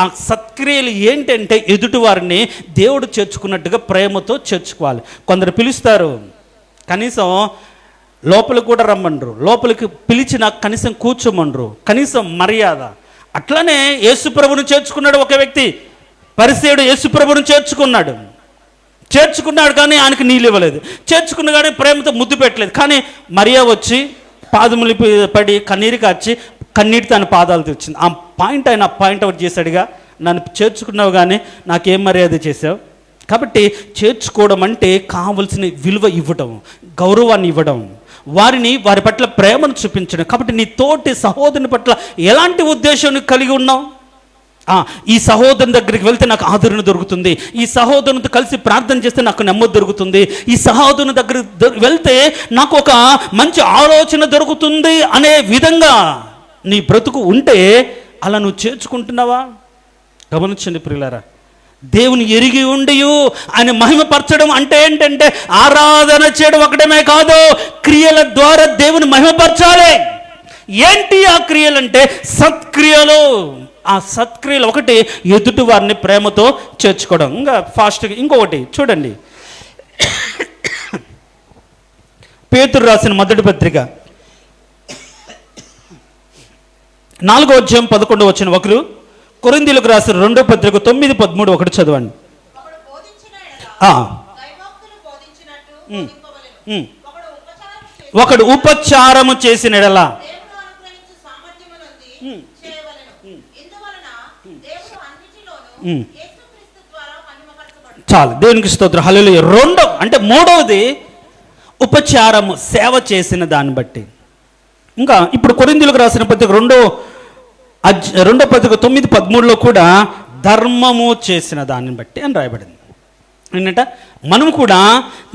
ఆ సత్క్రియలు ఏంటంటే ఎదుటి వారిని దేవుడు చేర్చుకున్నట్టుగా ప్రేమతో చేర్చుకోవాలి. కొందరు పిలుస్తారు, కనీసం లోపలికి కూడా రమ్మనరు, లోపలికి పిలిచిన కనీసం కూర్చోమనరు, కనీసం మర్యాద. అట్లనే యేసుప్రభుని చేర్చుకున్నాడు ఒక వ్యక్తి. పరిసేయుడు యేసుప్రభుని చేర్చుకున్నాడు కానీ ఆయనకు నీళ్ళు ఇవ్వలేదు, చేర్చుకున్న కానీ ప్రేమతో ముద్దు పెట్టలేదు. కానీ మరియా వచ్చి పాదములు పడి కన్నీరు కార్చి కన్నీటితో ఆయన పాదాలు తెచ్చింది. ఆ పాయింట్ అవుట్ చేశాడుగా, నన్ను చేర్చుకున్నావు కానీ నాకేం మర్యాద చేసావు. కాబట్టి చేర్చుకోవడం అంటే కావలసిన విలువ ఇవ్వడం, గౌరవాన్ని ఇవ్వడం, వారి పట్ల ప్రేమను చూపించడం. కాబట్టి నీ తోటి సహోదరుని పట్ల ఎలాంటి ఉద్దేశం కలిగి ఉన్నావు? ఈ సహోదరుని దగ్గరికి వెళ్తే నాకు ఆదరణ దొరుకుతుంది, ఈ సహోదరునితో కలిసి ప్రార్థన చేస్తే నాకు నెమ్మది దొరుకుతుంది, ఈ సహోదరుని దగ్గరికి వెళ్తే నాకు ఒక మంచి ఆలోచన దొరుకుతుంది అనే విధంగా నీ బ్రతుకు ఉంటే అలా నువ్వు చేర్చుకుంటున్నావా? గమనించండి ప్రియులారా, దేవుని ఎరిగి ఉండియు ఆయన మహిమపరచడం అంటే ఏంటంటే ఆరాధన చేయడం ఒకటమే కాదు, క్రియల ద్వారా దేవుని మహిమపరచాలి. ఏంటి ఆ క్రియలంటే సత్క్రియలు. ఆ సత్క్రియలు ఒకటి ఎదుటి వారిని ప్రేమతో చేర్చుకోవడం. ఇంకా ఫాస్ట్గా ఇంకొకటి చూడండి, పేతురు రాసిన మొదటి పత్రిక 4:11 ఒకరు కొరింథీయులకు రాసిన 2వ పత్రిక 9:13 ఒకటి చదవండి. ఒకడు ఉపచారము చేసిన ఎడల చాలు, దేవునికి స్తోత్రం, హల్లెలూయా. మూడవది ఉపచారము, సేవ చేసిన దాన్ని బట్టి. ఇంకా ఇప్పుడు కొరింథీయులకు రాసిన పత్రిక 2వ రెండో పత్రిక 9:13 కూడా ధర్మము చేసిన దాన్ని బట్టి అని రాయబడింది. ఏంటంటే మనం కూడా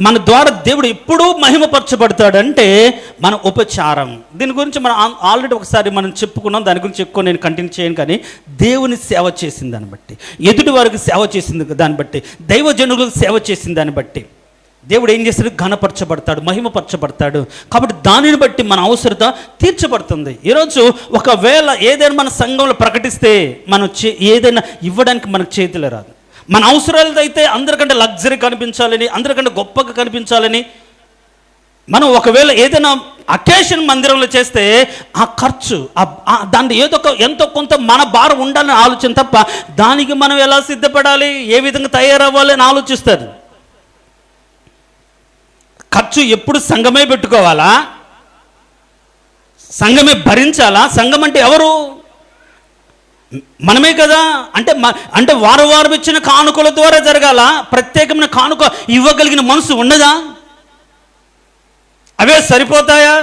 మన ద్వారా దేవుడు ఎప్పుడూ మహిమపరచబడతాడంటే మన ఉపచారం. దీని గురించి మనం ఆల్రెడీ ఒకసారి మనం చెప్పుకున్నాం, దాని గురించి ఎక్కువ నేను కంటిన్యూ చేయను. కానీ దేవుని సేవ చేసిన దాన్ని బట్టి, ఎదుటి వారికి సేవ చేసింది దాన్ని బట్టి, దైవజనులకు సేవ చేసిన దాన్ని బట్టి దేవుడు ఏం చేస్తాడు? ఘనపరచబడతాడు, మహిమపరచబడతాడు. కాబట్టి దానిని బట్టి మన అవసరత తీర్చబడుతుంది. ఈరోజు ఒకవేళ ఏదైనా మన సంఘంలో ప్రకటిస్తే మనం ఏదైనా ఇవ్వడానికి మనకు చేతిలో రాదు. మన అవసరాలతో అయితే అందరికంటే లగ్జరీ కనిపించాలని, అందరికంటే గొప్పగా కనిపించాలని మనం ఒకవేళ ఏదైనా అకేషన్ మందిరంలో చేస్తే ఆ ఖర్చు దాన్ని ఎంతో కొంత మన భారం ఉండాలని ఆలోచన తప్ప దానికి మనం ఎలా సిద్ధపడాలి, ఏ విధంగా తయారవ్వాలి అని ఆలోచిస్తారు. ఖర్చు ఎప్పుడు సంఘమే పెట్టుకోవాలా? సంఘమే భరించాలా? సంఘం అంటే ఎవరు? మనమే కదా. అంటే వారం ఇచ్చిన కానుకల ద్వారా జరగాల? ప్రత్యేకమైన కానుక ఇవ్వగలిగిన మనసు ఉన్నదా? అవే సరిపోతాయా?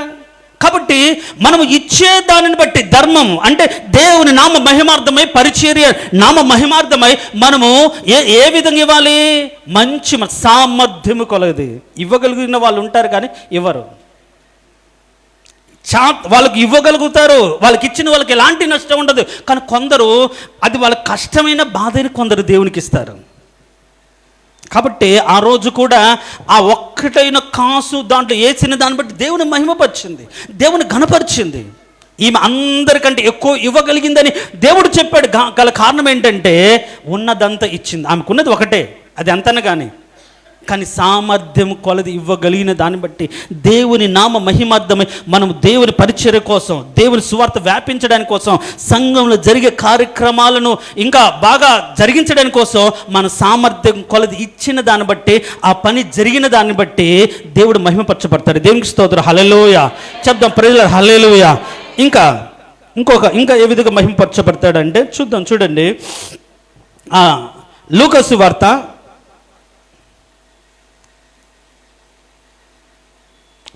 కాబట్టి మనం ఇచ్చే దానిని బట్టి ధర్మం అంటే దేవుని నామ మహిమార్థమై, పరిచర్య నామ మహిమార్థమై మనము ఏ విధంగా ఇవ్వాలి? మంచి సామర్థ్యము కొలది ఇవ్వగలిగిన వాళ్ళు ఉంటారు, కానీ ఇవ్వరు. వాళ్ళకి ఇవ్వగలుగుతారు, వాళ్ళకి ఇచ్చిన వాళ్ళకి ఎలాంటి నష్టం ఉండదు. కానీ కొందరు అది వాళ్ళ కష్టమైన బాధని కొందరు దేవునికి ఇస్తారు. కాబట్టి ఆ రోజు కూడా ఆ ఒక్కటైన కాసు దాంట్లో వేసిన దాన్ని బట్టి దేవుని మహిమపరిచింది, దేవుని ఘనపరిచింది. ఈమె అందరికంటే ఎక్కువ ఇవ్వగలిగిందని దేవుడు చెప్పాడు. గల కారణం ఏంటంటే ఉన్నదంతా ఇచ్చింది. ఆమెకున్నది ఒకటే, అది ఎంతన కానీ సామర్థ్యం కొలది ఇవ్వగలిగిన దాన్ని బట్టి దేవుని నామ మహిమార్థమై మనం దేవుని పరిచర్య కోసం, దేవుని సువార్త వ్యాపించడానికి కోసం, సంఘంలో జరిగే కార్యక్రమాలను ఇంకా బాగా జరిగించడానికి కోసం మన సామర్థ్యం కొలది ఇచ్చిన దాన్ని బట్టి, ఆ పని జరిగిన దాన్ని బట్టి దేవుడు మహిమపరచబడతాడు. దేవునికి స్తోత్రం. హల్లెలూయా చెప్దాం, ప్రైజ్ హల్లెలూయా. ఇంకా ఏ విధంగా మహిమపరచబడతాడంటే చూడండి. లూకాసు వార్త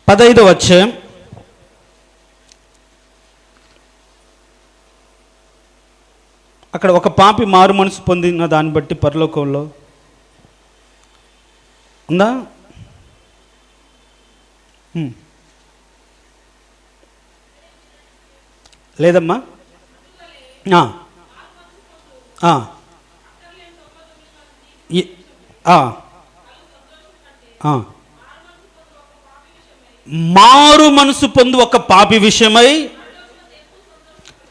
15వ అధ్యాయం అక్కడ ఒక పాపి మారు మనసు పొందిన దాన్ని బట్టి పరలోకంలో ఉందా? లేదమ్మా. మారు మనసు పొందు ఒక పాపి విషయమై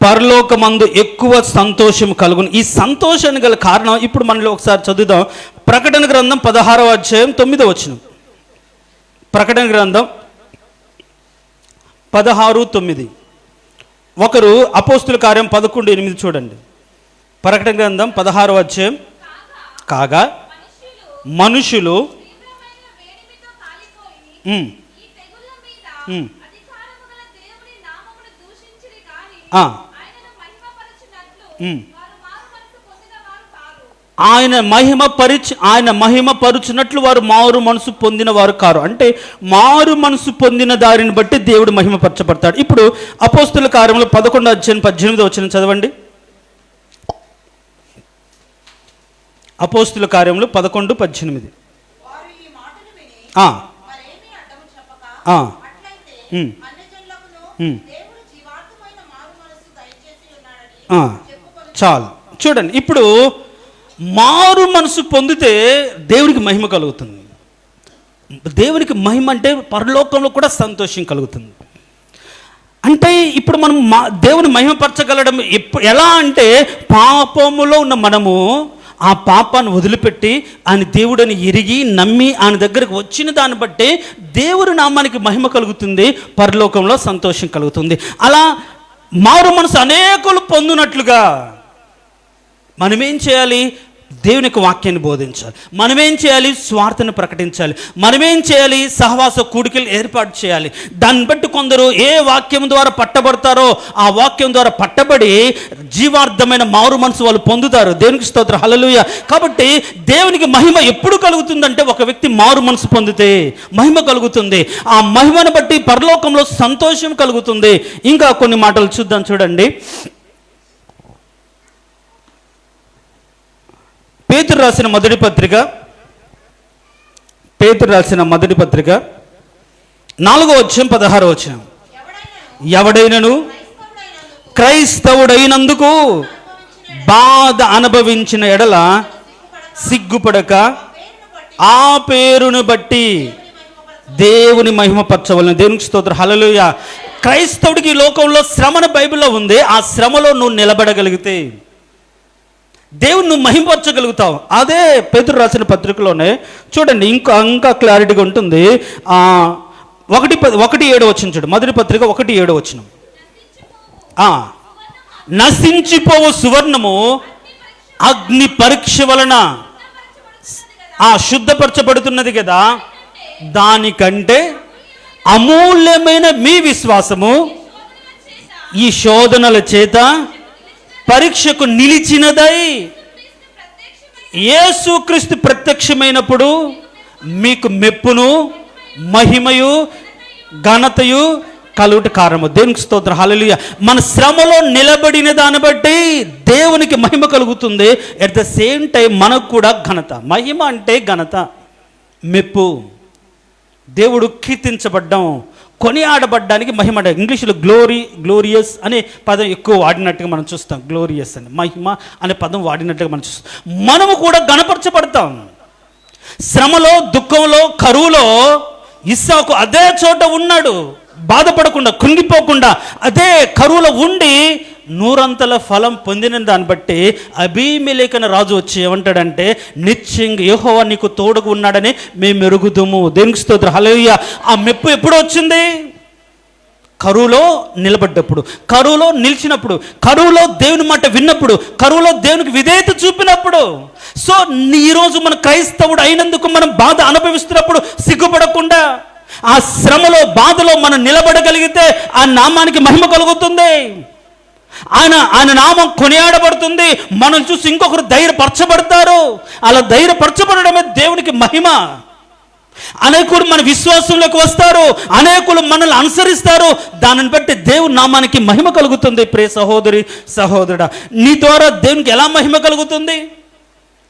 పరలోకమందు ఎక్కువ సంతోషం కలుగును. ఈ సంతోషానికి గల కారణం ఇప్పుడు మనలో ఒకసారి చదువుదాం. ప్రకటన గ్రంథం 16వ అధ్యాయం 9వ వచనం. ప్రకటన గ్రంథం 16:9. ఒకరు అపోస్తుల కార్యం 11:8 చూడండి. ప్రకటన గ్రంథం 16వ అధ్యాయం. కాగా మనుషులు ఆయన మహిమపరుచున్నట్లు వారు మారు మనసు పొందిన వారు కారు. అంటే మారు మనసు పొందిన దారిని బట్టి దేవుడు మహిమపరచబడతాడు. ఇప్పుడు అపోస్తుల కార్యంలో 11వ అధ్యాయం 18వ వచనం చదవండి. అపోస్తుల కార్యంలో 11:18. చాలు చూడండి. ఇప్పుడు మారు మనసు పొందితే దేవునికి మహిమ కలుగుతుంది. దేవునికి మహిమ అంటే పరలోకంలో కూడా సంతోషం కలుగుతుంది. అంటే ఇప్పుడు మనం దేవుని మహిమపరచగలడం ఎలా అంటే పాపములో ఉన్న మనము ఆ పాపాన్ని వదిలిపెట్టి ఆయన దేవుడని ఎరిగి నమ్మి ఆయన దగ్గరకు వచ్చిన దాన్ని బట్టి దేవుని నామానికి మహిమ కలుగుతుంది, పరలోకంలో సంతోషం కలుగుతుంది. అలా మారు మనసు అనేకులు పొందినట్లుగా మనమేం చేయాలి? దేవునికి వాక్యాన్ని బోధించాలి. మనమేం చేయాలి? స్వార్థను ప్రకటించాలి. మనమేం చేయాలి? సహవాస కూడికలు ఏర్పాటు చేయాలి. దాన్ని బట్టి కొందరు ఏ వాక్యం ద్వారా పట్టబడతారో ఆ వాక్యం ద్వారా పట్టబడి జీవార్థమైన మారు మనసు వాళ్ళు పొందుతారు. దేవునికి స్తోత్రం. హల్లెలూయా. కాబట్టి దేవునికి మహిమ ఎప్పుడు కలుగుతుందంటే ఒక వ్యక్తి మారు మనసు పొందితే మహిమ కలుగుతుంది. ఆ మహిమను బట్టి పరలోకంలో సంతోషం కలుగుతుంది. ఇంకా కొన్ని మాటలు చూద్దాం. చూడండి, పేతురు రాసిన మొదటి పత్రిక 4వ అధ్యాయం 16వ వచనం. ఎవడైనను క్రైస్తవుడైనందుకు బాధ అనుభవించిన ఎడల సిగ్గుపడక ఆ పేరును బట్టి దేవుని మహిమపరచవలెను. దేవునికి స్తోత్రం. హల్లెలూయా. క్రైస్తవుడికి ఈ లోకంలో శ్రమను బైబిల్లో ఉంది. ఆ శ్రమలో నువ్వు నిలబడగలిగితే దేవుని నువ్వు మహిమపరచగలుగుతావు. అదే పేతురు రాసిన పత్రికలోనే చూడండి, ఇంకా క్లారిటీగా ఉంటుంది. 1:7 వచ్చిన చూడు, మొదటి పత్రిక 1:7 వచ్చిన. నశించిపోవు సువర్ణము అగ్ని పరీక్ష వలన శుద్ధపరచబడుతున్నది కదా, దానికంటే అమూల్యమైన మీ విశ్వాసము ఈ శోధనల చేత పరీక్షకు నిలిచినదై యేసుక్రీస్తు ప్రత్యక్షమైనప్పుడు మీకు మెప్పును మహిమయు ఘనతయు కలుగుట కారణము. దేవునికి స్తోత్రం. హల్లెలూయా. మన శ్రమలో నిలబడిన దాన్ని బట్టి దేవునికి మహిమ కలుగుతుంది. ఎట్ ద సేమ్ టైం మనకు కూడా ఘనత. మహిమ అంటే ఘనత, మెప్పు. దేవుడు కీర్తించబడ్డం, కొనియాడబడ్డానికి మహిమ. ఇంగ్లీష్లో గ్లోరియస్ అనే పదం ఎక్కువ వాడినట్టుగా మనం చూస్తాం. గ్లోరియస్ అని, మహిమ అనే పదం వాడినట్టుగా మనం చూస్తాం. మనము కూడా గణపరచబడతాం. శ్రమలో, దుఃఖంలో, కరువులో ఇస్సాకు అదే చోట ఉన్నాడు. బాధపడకుండా, కృంగిపోకుండా అదే కరువులో ఉండి 100 ఫలం పొందిన దాన్ని బట్టి అబీమెలెకు రాజు వచ్చి ఏమంటాడంటే, నిశ్చయంగా యెహోవా నీకు తోడుగా ఉన్నాడని మేము ఎరుగుదుము. దేవునికి స్తోత్రం. హల్లెలూయా. ఆ మెప్పు ఎప్పుడు వచ్చింది? కరువులో నిలబడ్డప్పుడు, కరువులో నిలిచినప్పుడు, కరువులో దేవుని మాట విన్నప్పుడు, కరువులో దేవునికి విధేయత చూపినప్పుడు. సో ఈరోజు మన క్రైస్తవుడు అయినందుకు మనం బాధ అనుభవిస్తున్నప్పుడు సిగ్గుపడకుండా ఆ శ్రమలో, బాధలో మనం నిలబడగలిగితే ఆ నామానికి మహిమ కలుగుతుంది. ఆయన నామం కొనియాడబడుతుంది. మనం చూసి ఇంకొకరు ధైర్యపరచబడతారు. అలా ధైర్యపరచబడమే దేవునికి మహిమ. అనేకులు మన విశ్వాసంలోకి వస్తారు, అనేకులు మనల్ని అనుసరిస్తారు. దానిని బట్టి దేవుని నామానికి మహిమ కలుగుతుంది. ప్రియ సహోదరి, సహోదరుడా, నీ ద్వారా దేవునికి ఎలా మహిమ కలుగుతుంది?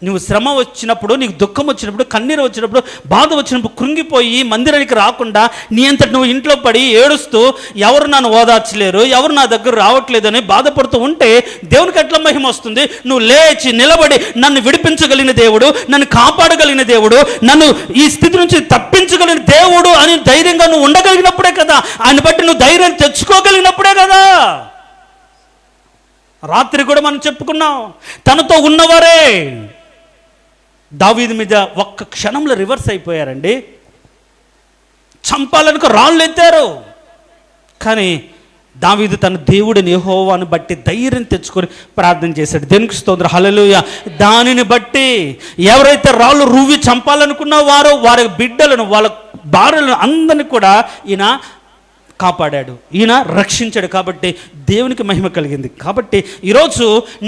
నువ్వు శ్రమ వచ్చినప్పుడు, నీకు దుఃఖం వచ్చినప్పుడు, కన్నీరు వచ్చినప్పుడు, బాధ వచ్చినప్పుడు కృంగిపోయి మందిరానికి రాకుండా నీ అంతటి నువ్వు ఇంట్లో పడి ఏడుస్తూ ఎవరు నన్ను ఓదార్చలేరు, ఎవరు నా దగ్గర రావట్లేదని బాధపడుతూ ఉంటే దేవునికి ఎట్లా మహిమ వస్తుంది? నువ్వు లేచి నిలబడి నన్ను విడిపించగలిగిన దేవుడు, నన్ను కాపాడగలిగిన దేవుడు, నన్ను ఈ స్థితి నుంచి తప్పించగలిగిన దేవుడు అని ధైర్యంగా నువ్వు ఉండగలిగినప్పుడే కదా, ఆయన బట్టి నువ్వు ధైర్యం తెచ్చుకోగలిగినప్పుడే కదా. రాత్రి కూడా మనం చెప్పుకున్నాం, తనతో ఉన్నవారే దావీదు మీద ఒక్క క్షణంలో రివర్స్ అయిపోయారండి. చంపాలనుకో రాళ్ళు ఎత్తారు, కానీ దావీదు తన దేవుడిని యెహోవాను బట్టి ధైర్యం తెచ్చుకొని ప్రార్థన చేశాడు. దేవునికి స్తోత్రం. హల్లెలూయా. దానిని బట్టి ఎవరైతే రాళ్ళు రువ్వి చంపాలనుకున్న వారి బిడ్డలను, వాళ్ళ భార్యలను అందరినీ కూడా ఈయన కాపాడాడు, ఈయన రక్షించాడు. కాబట్టి దేవునికి మహిమ కలిగింది. కాబట్టి ఈరోజు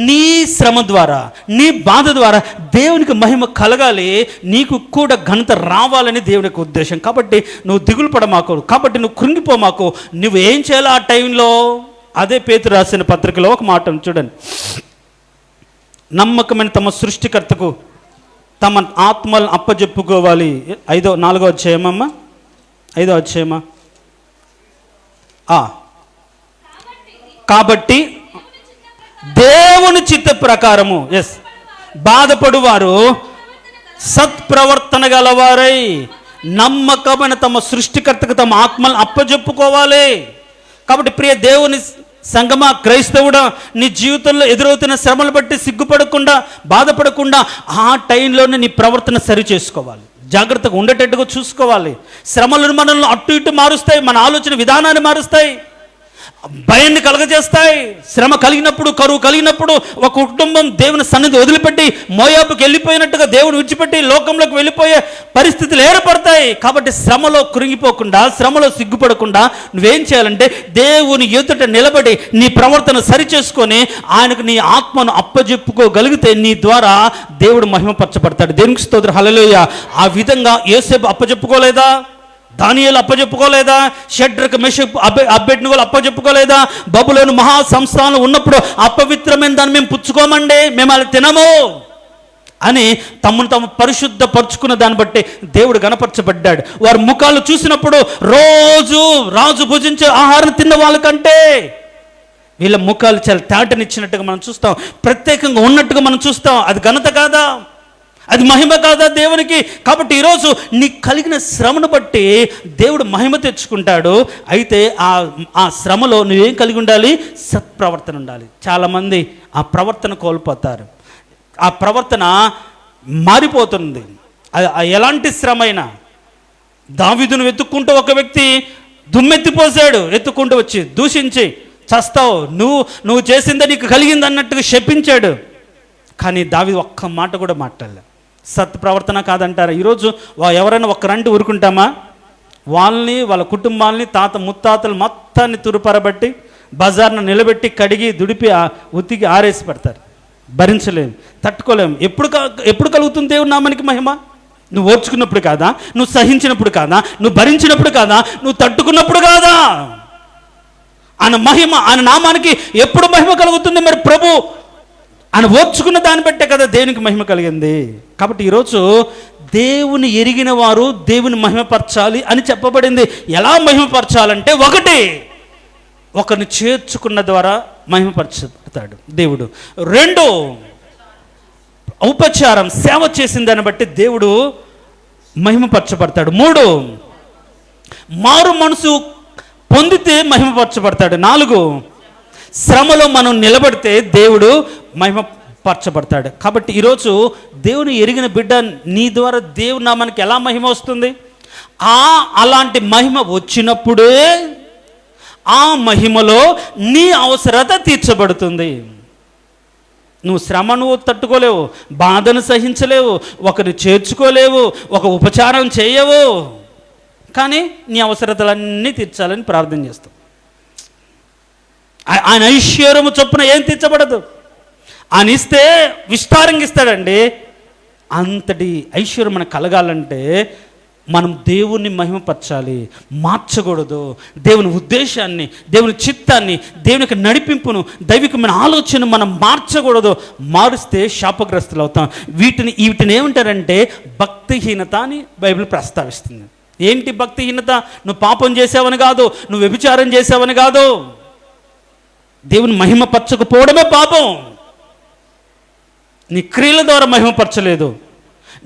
నీ శ్రమ ద్వారా, నీ బాధ ద్వారా దేవునికి మహిమ కలగాలి, నీకు కూడా ఘనత రావాలని దేవునికి ఉద్దేశం. కాబట్టి నువ్వు దిగులు పడమాకు, కాబట్టి నువ్వు కృంగిపోమాకు. నువ్వు ఏం చేయాలి ఆ టైంలో? అదే పేతురు రాసిన పత్రికలో ఒక మాట చూడండి. నమ్మకమైన తమ సృష్టికర్తకు తమ ఆత్మలను అప్పజెప్పుకోవాలి. 4వ అధ్యాయమమ్మా, 5వ అధ్యాయమా. కాబట్టి దేవుని చిత్త ప్రకారము బాధపడువారు సత్ప్రవర్తన గలవారై నమ్మకమైన తమ సృష్టికర్తకు తమ ఆత్మలను అప్పజెప్పుకోవాలి. కాబట్టి ప్రియ దేవుని సంగమా, క్రైస్తవుడా, నీ జీవితంలో ఎదురవుతున్న శ్రమలు బట్టి సిగ్గుపడకుండా, బాధపడకుండా ఆ టైంలోనే నీ ప్రవర్తన సరి చేసుకోవాలి. జాగ్రత్తగా ఉండేటట్టుగా చూసుకోవాలి. శ్రమలను మనల్ని అటు ఇటు మారుస్తాయి, మన ఆలోచన విధానాన్ని మారుస్తాయి, భయాన్ని కలగజేస్తాయి. శ్రమ కలిగినప్పుడు, కరువు కలిగినప్పుడు ఒక కుటుంబం దేవుని సన్నిధి వదిలిపెట్టి మోయాబుకి వెళ్ళిపోయినట్టుగా దేవుని విడిచిపెట్టి లోకంలోకి వెళ్ళిపోయే పరిస్థితులు ఏర్పడతాయి. కాబట్టి శ్రమలో కృంగిపోకుండా, శ్రమలో సిగ్గుపడకుండా నువ్వేం చేయాలంటే దేవుని ఎదుట నిలబడి నీ ప్రవర్తన సరి చేసుకొని ఆయనకు నీ ఆత్మను అప్పజెప్పుకోగలిగితే నీ ద్వారా దేవుడు మహిమపరచబడతాడు. దేవునికి స్తోత్రం. హల్లెలూయా. ఆ విధంగా యోసేపు అప్పజెప్పుకోలేదా? దానియేలు అప్పజెప్పుకోలేదా? షడ్రక్ మెషక్ అబేద్నెగోలు అప్పజెప్పుకోలేదా? బబులోను మహా సంస్థానం ఉన్నప్పుడు అపవిత్రమైన దాన్ని మేము పుచ్చుకోమండి, మేము అలా తినము. అని తమను తాము పరిశుద్ధపరుచుకున్న దాన్ని బట్టి దేవుడు గణపరచబడ్డాడు. వారి ముఖాలు చూసినప్పుడు రోజు రాజు భుజించే ఆహారం తిన్న వాళ్ళకంటే వీళ్ళ ముఖాలు చాలా తేటనిచ్చినట్టుగా మనం చూస్తాం, ప్రత్యేకంగా ఉన్నట్టుగా మనం చూస్తాం. అది ఘనత కాదా? అది మహిమ కాదా దేవునికి? కాబట్టి ఈరోజు నీకు కలిగిన శ్రమను బట్టి దేవుడు మహిమ తెచ్చుకుంటాడు. అయితే ఆ శ్రమలో నువ్వేం కలిగి ఉండాలి? సత్ప్రవర్తన ఉండాలి. చాలామంది ఆ ప్రవర్తన కోల్పోతారు. ఆ ప్రవర్తన మారిపోతుంది. ఎలాంటి శ్రమ అయినా. దావీదును వెతుక్కుంటూ ఒక వ్యక్తి దుమ్మెత్తిపోసాడు, ఎత్తుకుంటూ వచ్చి దూషించి, చస్తావు, నువ్వు చేసిందే నీకు కలిగింది అన్నట్టుగా శపించాడు. కానీ దావీదు ఒక్క మాట కూడా మాట్లాడలే. సత్ప్రవర్తన కాదంటారా? ఈరోజు ఎవరైనా ఒక్కరంటే ఊరుకుంటామా? వాళ్ళని, వాళ్ళ కుటుంబాలని, ముత్తాతలు మొత్తాన్ని తురుపరబట్టి బజార్ను నిలబెట్టి కడిగి దుడిపి ఉతికి ఆరేసి పెడతారు. భరించలేము, తట్టుకోలేము. ఎప్పుడు కలుగుతుంది దేవుని నామానికి మహిమ? నువ్వు ఓర్చుకున్నప్పుడు కాదా? నువ్వు సహించినప్పుడు కాదా? నువ్వు భరించినప్పుడు కాదా? నువ్వు తట్టుకున్నప్పుడు కాదా? ఆయన మహిమ, ఆయన నామానికి ఎప్పుడు మహిమ కలుగుతుంది? మరి ప్రభు ఆయన ఓర్చుకున్న దాన్ని బట్టే కదా దేవునికి మహిమ కలిగింది. కాబట్టి ఈరోజు దేవుని ఎరిగిన వారు దేవుని మహిమపరచాలి అని చెప్పబడింది. ఎలా మహిమపరచాలంటే, ఒకరిని చేర్చుకున్న ద్వారా మహిమపరచబడతాడు దేవుడు. 2, ఉపచారం, సేవ చేసిన దాన్ని బట్టి దేవుడు మహిమపరచబడతాడు. 3, మారు మనసు పొందితే మహిమపరచబడతాడు. 4, శ్రమలో మనం నిలబడితే దేవుడు మహిమపరచబడతాడు. కాబట్టి ఈరోజు దేవుని ఎరిగిన బిడ్డ, నీ ద్వారా దేవుని నామానికి ఎలా మహిమ వస్తుంది? అలాంటి మహిమ వచ్చినప్పుడే ఆ మహిమలో నీ అవసరత తీర్చబడుతుంది. నువ్వు శ్రమను తట్టుకోలేవు, బాధను సహించలేవు, ఒకరిని చేర్చుకోలేవు, ఒక ఉపచారం చేయవు, కానీ నీ అవసరతలన్నీ తీర్చాలని ప్రార్థన చేస్తావు. ఆయన ఐశ్వర్యము చొప్పున ఏం తీర్చబడదు. ఆయన ఇస్తే విస్తారంగా ఇస్తాడండి. అంతటి ఐశ్వర్యం మనకు కలగాలంటే మనం దేవుణ్ణి మహిమపరచాలి, మార్చకూడదు. దేవుని ఉద్దేశాన్ని, దేవుని చిత్తాన్ని, దేవునికి నడిపింపును, దైవికమైన ఆలోచన మనం మార్చకూడదు. మారుస్తే శాపగ్రస్తులు అవుతాం. వీటిని ఏమంటారంటే భక్తిహీనత అని బైబిల్ ప్రస్తావిస్తుంది. ఏంటి భక్తిహీనత? నువ్వు పాపం చేసావని కాదు, నువ్వు వ్యభిచారం చేసావని కాదు. దేవుని మహిమపరచకపోవడమే పాపం. నీ క్రియల ద్వారా మహిమపరచలేదు,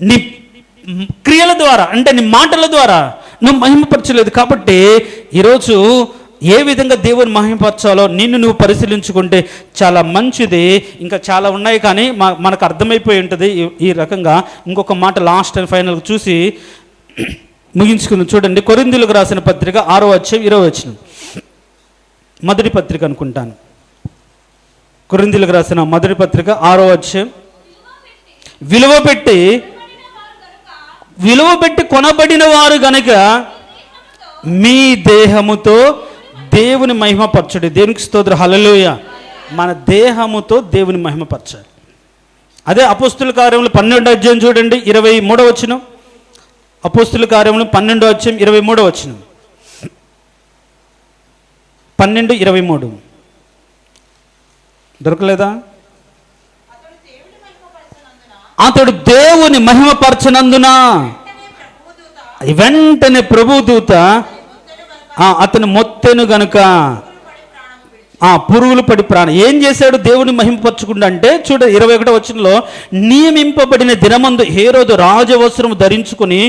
నీ క్రియల ద్వారా అంటే నీ మాటల ద్వారా నువ్వు మహిమపరచలేదు. కాబట్టి ఈరోజు ఏ విధంగా దేవుని మహిమపరచాలో నువ్వు పరిశీలించుకుంటే చాలా మంచిది. ఇంకా చాలా ఉన్నాయి, కానీ మనకు అర్థమైపోయి ఉంటుంది ఈ రకంగా. ఇంకొక మాట లాస్ట్ అండ్ ఫైనల్ చూసి ముగించుకుందాం. చూడండి, కొరింథీయులకు రాసిన పత్రిక 6వ అధ్యాయం 20వ వచనం. మొదటి పత్రిక అనుకుంటాను. కొరింథీయులకు రాసిన మొదటి పత్రిక 6వ అధ్యాయం. విలువ పెట్టి కొనబడిన వారు గనుక మీ దేహముతో దేవుని మహిమపరచుడి. దేవునికి స్తోత్రం, హల్లెలూయా. మన దేహముతో దేవుని మహిమపరచాలి. అదే అపోస్తుల కార్యములు 12వ అధ్యాయం చూడండి, 23వ వచనం. అపోస్తుల కార్యములు 12వ అధ్యాయం 23వ వచనం. 12:23 దొరకలేదా? అతడు దేవుని మహిమపరచనందున వెంటనే ప్రభుదూత అతను మొత్తెను గనుక పురుగులు పడి ప్రాణం. ఏం చేశాడు దేవుని మహిమపరచుకుండా అంటే, చూడ 21వ వచనంలో, నియమింపబడిన దినమందు హేరోదు రాజవస్త్రము ధరించుకుని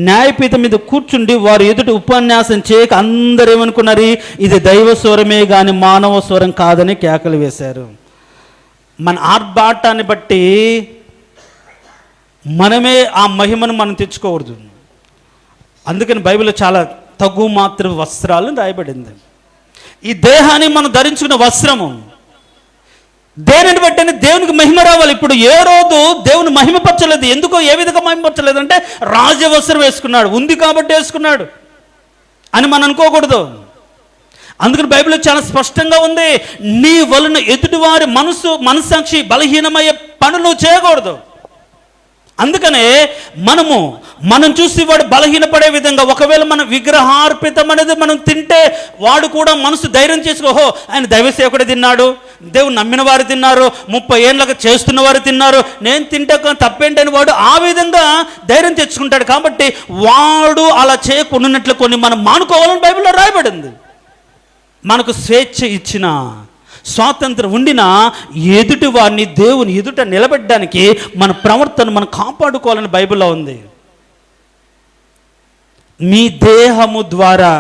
న్యాయపీఠం మీద కూర్చుండి వారు ఎదుట ఉపన్యాసం చేయక అందరూ ఏమనుకున్నారు? ఇది దైవ స్వరమే కానీ మానవ స్వరం కాదని కేకలు వేశారు. మన ఆర్భాటాన్ని బట్టి మనమే ఆ మహిమను మనం తెచ్చుకోకూడదు. అందుకని బైబిల్లో చాలా తగు మాత్ర వస్త్రాలు రాయబడింది. ఈ దేహాన్ని మనం ధరించుకున్న వస్త్రము దేనిని బట్టి దేవునికి మహిమ రావాలి. ఇప్పుడు ఏ రోజు దేవుని మహిమపరచలేదు. ఎందుకో, ఏ విధంగా మహిమపరచలేదు అంటే, రాజవస్త్రం వేసుకున్నాడు, ఉంది కాబట్టి వేసుకున్నాడు అని మనం అనుకోకూడదు. అందుకని బైబిల్లో చాలా స్పష్టంగా ఉంది, నీ వలన ఎదుటివారి మనస్సాక్షి బలహీనమయ్యే పనులు చేయకూడదు. అందుకనే మనం చూసి వాడు బలహీనపడే విధంగా, ఒకవేళ మన విగ్రహార్పితం అనేది మనం తింటే వాడు కూడా మనసు ధైర్యం చేసుకో, ఆయన దైవ సేవకుడే తిన్నాడు, దేవుని నమ్మిన వారు తిన్నారు, 30 ఏళ్ళకి చేస్తున్న వారు తిన్నారు, నేను తింటే తప్పేంటని వాడు ఆ విధంగా ధైర్యం తెచ్చుకుంటాడు. కాబట్టి వాడు అలా చేయకుండాన్నట్లు కొన్ని మనం మానుకోవాలని బైబిల్లో రాయబడింది. మనకు స్వేచ్ఛ ఇచ్చిన, స్వాతంత్రం ఉండిన ఎదుటి వారిని దేవుని ఎదుట నిలబెట్టడానికి మన ప్రవర్తన మనం కాపాడుకోవాలని బైబిల్లో ఉంది. మీ దేహము ద్వారా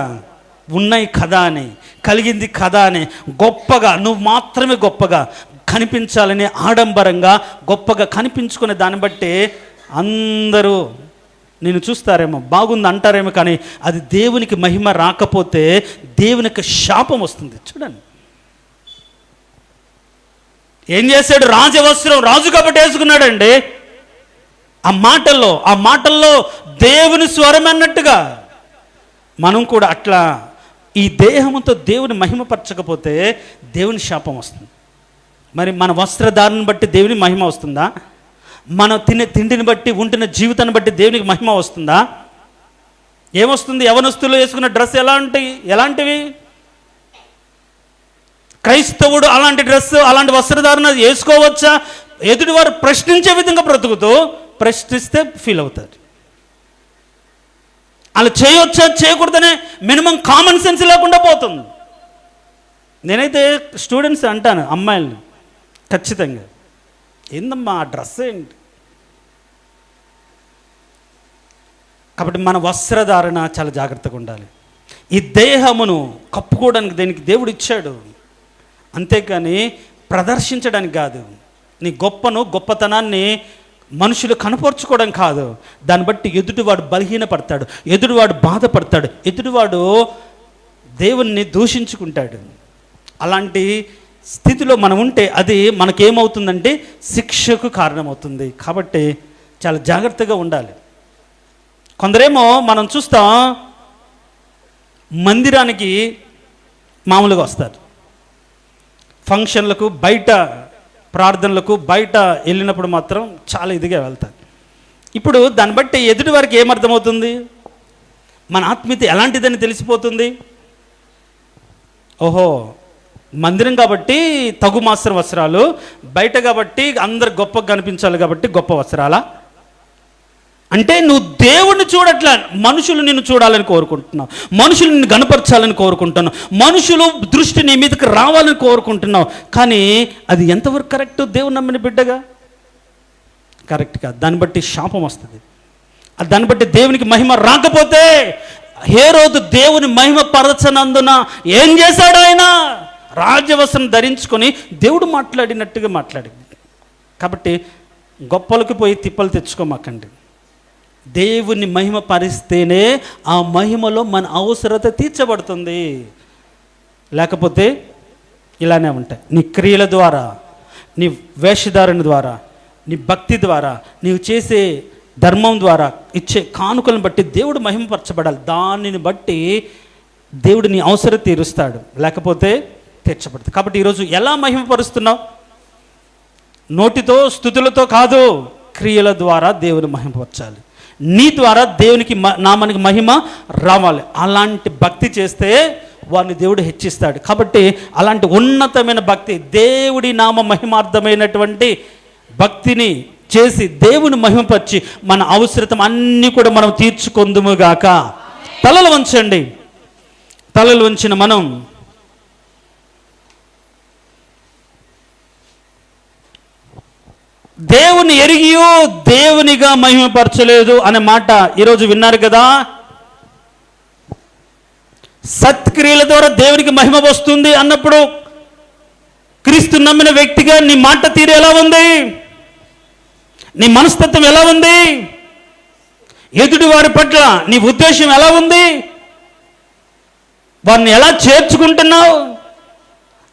ఉన్నాయి కదా అని, కలిగింది కదా అని గొప్పగా నువ్వు మాత్రమే గొప్పగా కనిపించాలని ఆడంబరంగా గొప్పగా కనిపించుకునే దాన్ని బట్టి అందరూ నేను చూస్తారేమో, బాగుంది అంటారేమో, కానీ అది దేవునికి మహిమ రాకపోతే దేవునికి శాపం వస్తుంది. చూడండి ఏం చేశాడు, రాజవస్త్రం రాజు కాబట్టి వేసుకున్నాడండి. ఆ మాటల్లో దేవుని స్వరం అన్నట్టుగా మనం కూడా అట్లా ఈ దేహంతో దేవుని మహిమపరచకపోతే దేవుని శాపం వస్తుంది. మరి మన వస్త్రధారణను బట్టి దేవుని మహిమ వస్తుందా? మనం తినే తిండిని బట్టి, ఉంటున్న జీవితాన్ని బట్టి దేవునికి మహిమ వస్తుందా? ఏమొస్తుంది? యవనస్తులు వేసుకున్న డ్రెస్ ఎలాంటివి? క్రైస్తవుడు అలాంటి డ్రెస్, అలాంటి వస్త్రధారణ వేసుకోవచ్చా? ఎదుటివారు ప్రశ్నించే విధంగా బ్రతుకుతూ ప్రశ్నిస్తే ఫీల్ అవుతారు. అలా చేయొచ్చా చేయకూడదనే మినిమం కామన్ సెన్స్ లేకుండా పోతుంది. నేనైతే స్టూడెంట్స్ అంటాను, అమ్మాయిలు ఖచ్చితంగా, ఏందమ్మా ఆ డ్రెస్ ఏంటి? కాబట్టి మన వస్త్రధారణ చాలా జాగ్రత్తగా ఉండాలి. ఈ దేహమును కప్పుకోవడానికి దేనికి దేవుడు ఇచ్చాడు, అంతేకాని ప్రదర్శించడానికి కాదు. నీ గొప్పతనాన్ని మనుషులు కనపరుచుకోవడం కాదు. దాన్ని బట్టి ఎదుటివాడు బలహీనపడతాడు, ఎదుటివాడు బాధపడతాడు, ఎదుటివాడు దేవుణ్ణి దూషించుకుంటాడు. అలాంటి స్థితిలో మనం ఉంటే అది మనకేమవుతుందంటే శిక్షకు కారణమవుతుంది. కాబట్టి చాలా జాగ్రత్తగా ఉండాలి. కొందరేమో మనం చూస్తాం, మందిరానికి మామూలుగా వస్తారు, ఫంక్షన్లకు బయట ప్రార్థనలకు బయట వెళ్ళినప్పుడు మాత్రం చాలా ఇదిగా వెళ్తారు. ఇప్పుడు దాన్ని బట్టి ఎదుటి వారికి ఏమర్థమవుతుంది, మన ఆత్మీయత ఎలాంటిదని తెలిసిపోతుంది. ఓహో, మందిరం కాబట్టి తగు మాస్టర్ వస్త్రాలు, బయట కాబట్టి అందరు గొప్పగా కనిపించాలి కాబట్టి గొప్ప వస్త్రాలా? అంటే నువ్వు దేవుణ్ణి చూడట్లా, మనుషులు నిన్ను చూడాలని కోరుకుంటున్నావు, మనుషులు నిన్ను గణపరచాలని కోరుకుంటున్నావు, మనుషులు దృష్టి నీ మీదకి రావాలని కోరుకుంటున్నావు. కానీ అది ఎంతవరకు కరెక్ట్? దేవుని నమ్మిన బిడ్డగా కరెక్ట్ కాదు. దాన్ని బట్టి శాపం వస్తుంది. దాన్ని బట్టి దేవునికి మహిమ రాకపోతే, హేరోదు దేవుని మహిమ పరచనందున ఏం చేశాడు? ఆయన రాజవస్త్రం ధరించుకొని దేవుడు మాట్లాడినట్టుగా మాట్లాడింది. కాబట్టి గొప్పలకు పోయి తిప్పలు తెచ్చుకోమాకండి. దేవుని మహిమ పరిస్తేనే ఆ మహిమలో మన అవసరత తీర్చబడుతుంది. లేకపోతే ఇలానే ఉంటాయి. నీ క్రియల ద్వారా, నీ వేషధారణ ద్వారా, నీ భక్తి ద్వారా, నీవు చేసే ధర్మం ద్వారా, ఇచ్చే కానుకలను బట్టి దేవుడు మహిమపరచబడాలి. దానిని బట్టి దేవుడు నీ అవసరం తీరుస్తాడు, లేకపోతే తీర్చబడుతుంది. కాబట్టి ఈరోజు ఎలా మహిమపరుస్తున్నావు? నోటితో స్తుతులతో కాదు, క్రియల ద్వారా దేవుని మహిమపరచాలి. నీ ద్వారా దేవునికి నామానికి మహిమ రావాలి. అలాంటి భక్తి చేస్తే వారిని దేవుడు హెచ్చిస్తాడు. కాబట్టి అలాంటి ఉన్నతమైన భక్తి, దేవుడి నామ మహిమార్థమైనటువంటి భక్తిని చేసి దేవుని మహిమపరిచి మన అవసరతం అన్నీ కూడా మనం తీర్చుకొందుముగాక. తలలు వంచండి. తలలు వంచిన మనం దేవుని ఎరిగియో దేవునిగా మహిమపరచలేదు అనే మాట ఈరోజు విన్నారు కదా. సత్క్రియల ద్వారా దేవునికి మహిమ వస్తుంది అన్నప్పుడు క్రీస్తు నమ్మిన వ్యక్తిగా నీ మాట తీరు ఎలా ఉంది? నీ మనస్తత్వం ఎలా ఉంది? ఎదుటి వారి పట్ల నీ ఉద్దేశం ఎలా ఉంది? వారిని ఎలా చేర్చుకుంటున్నావు?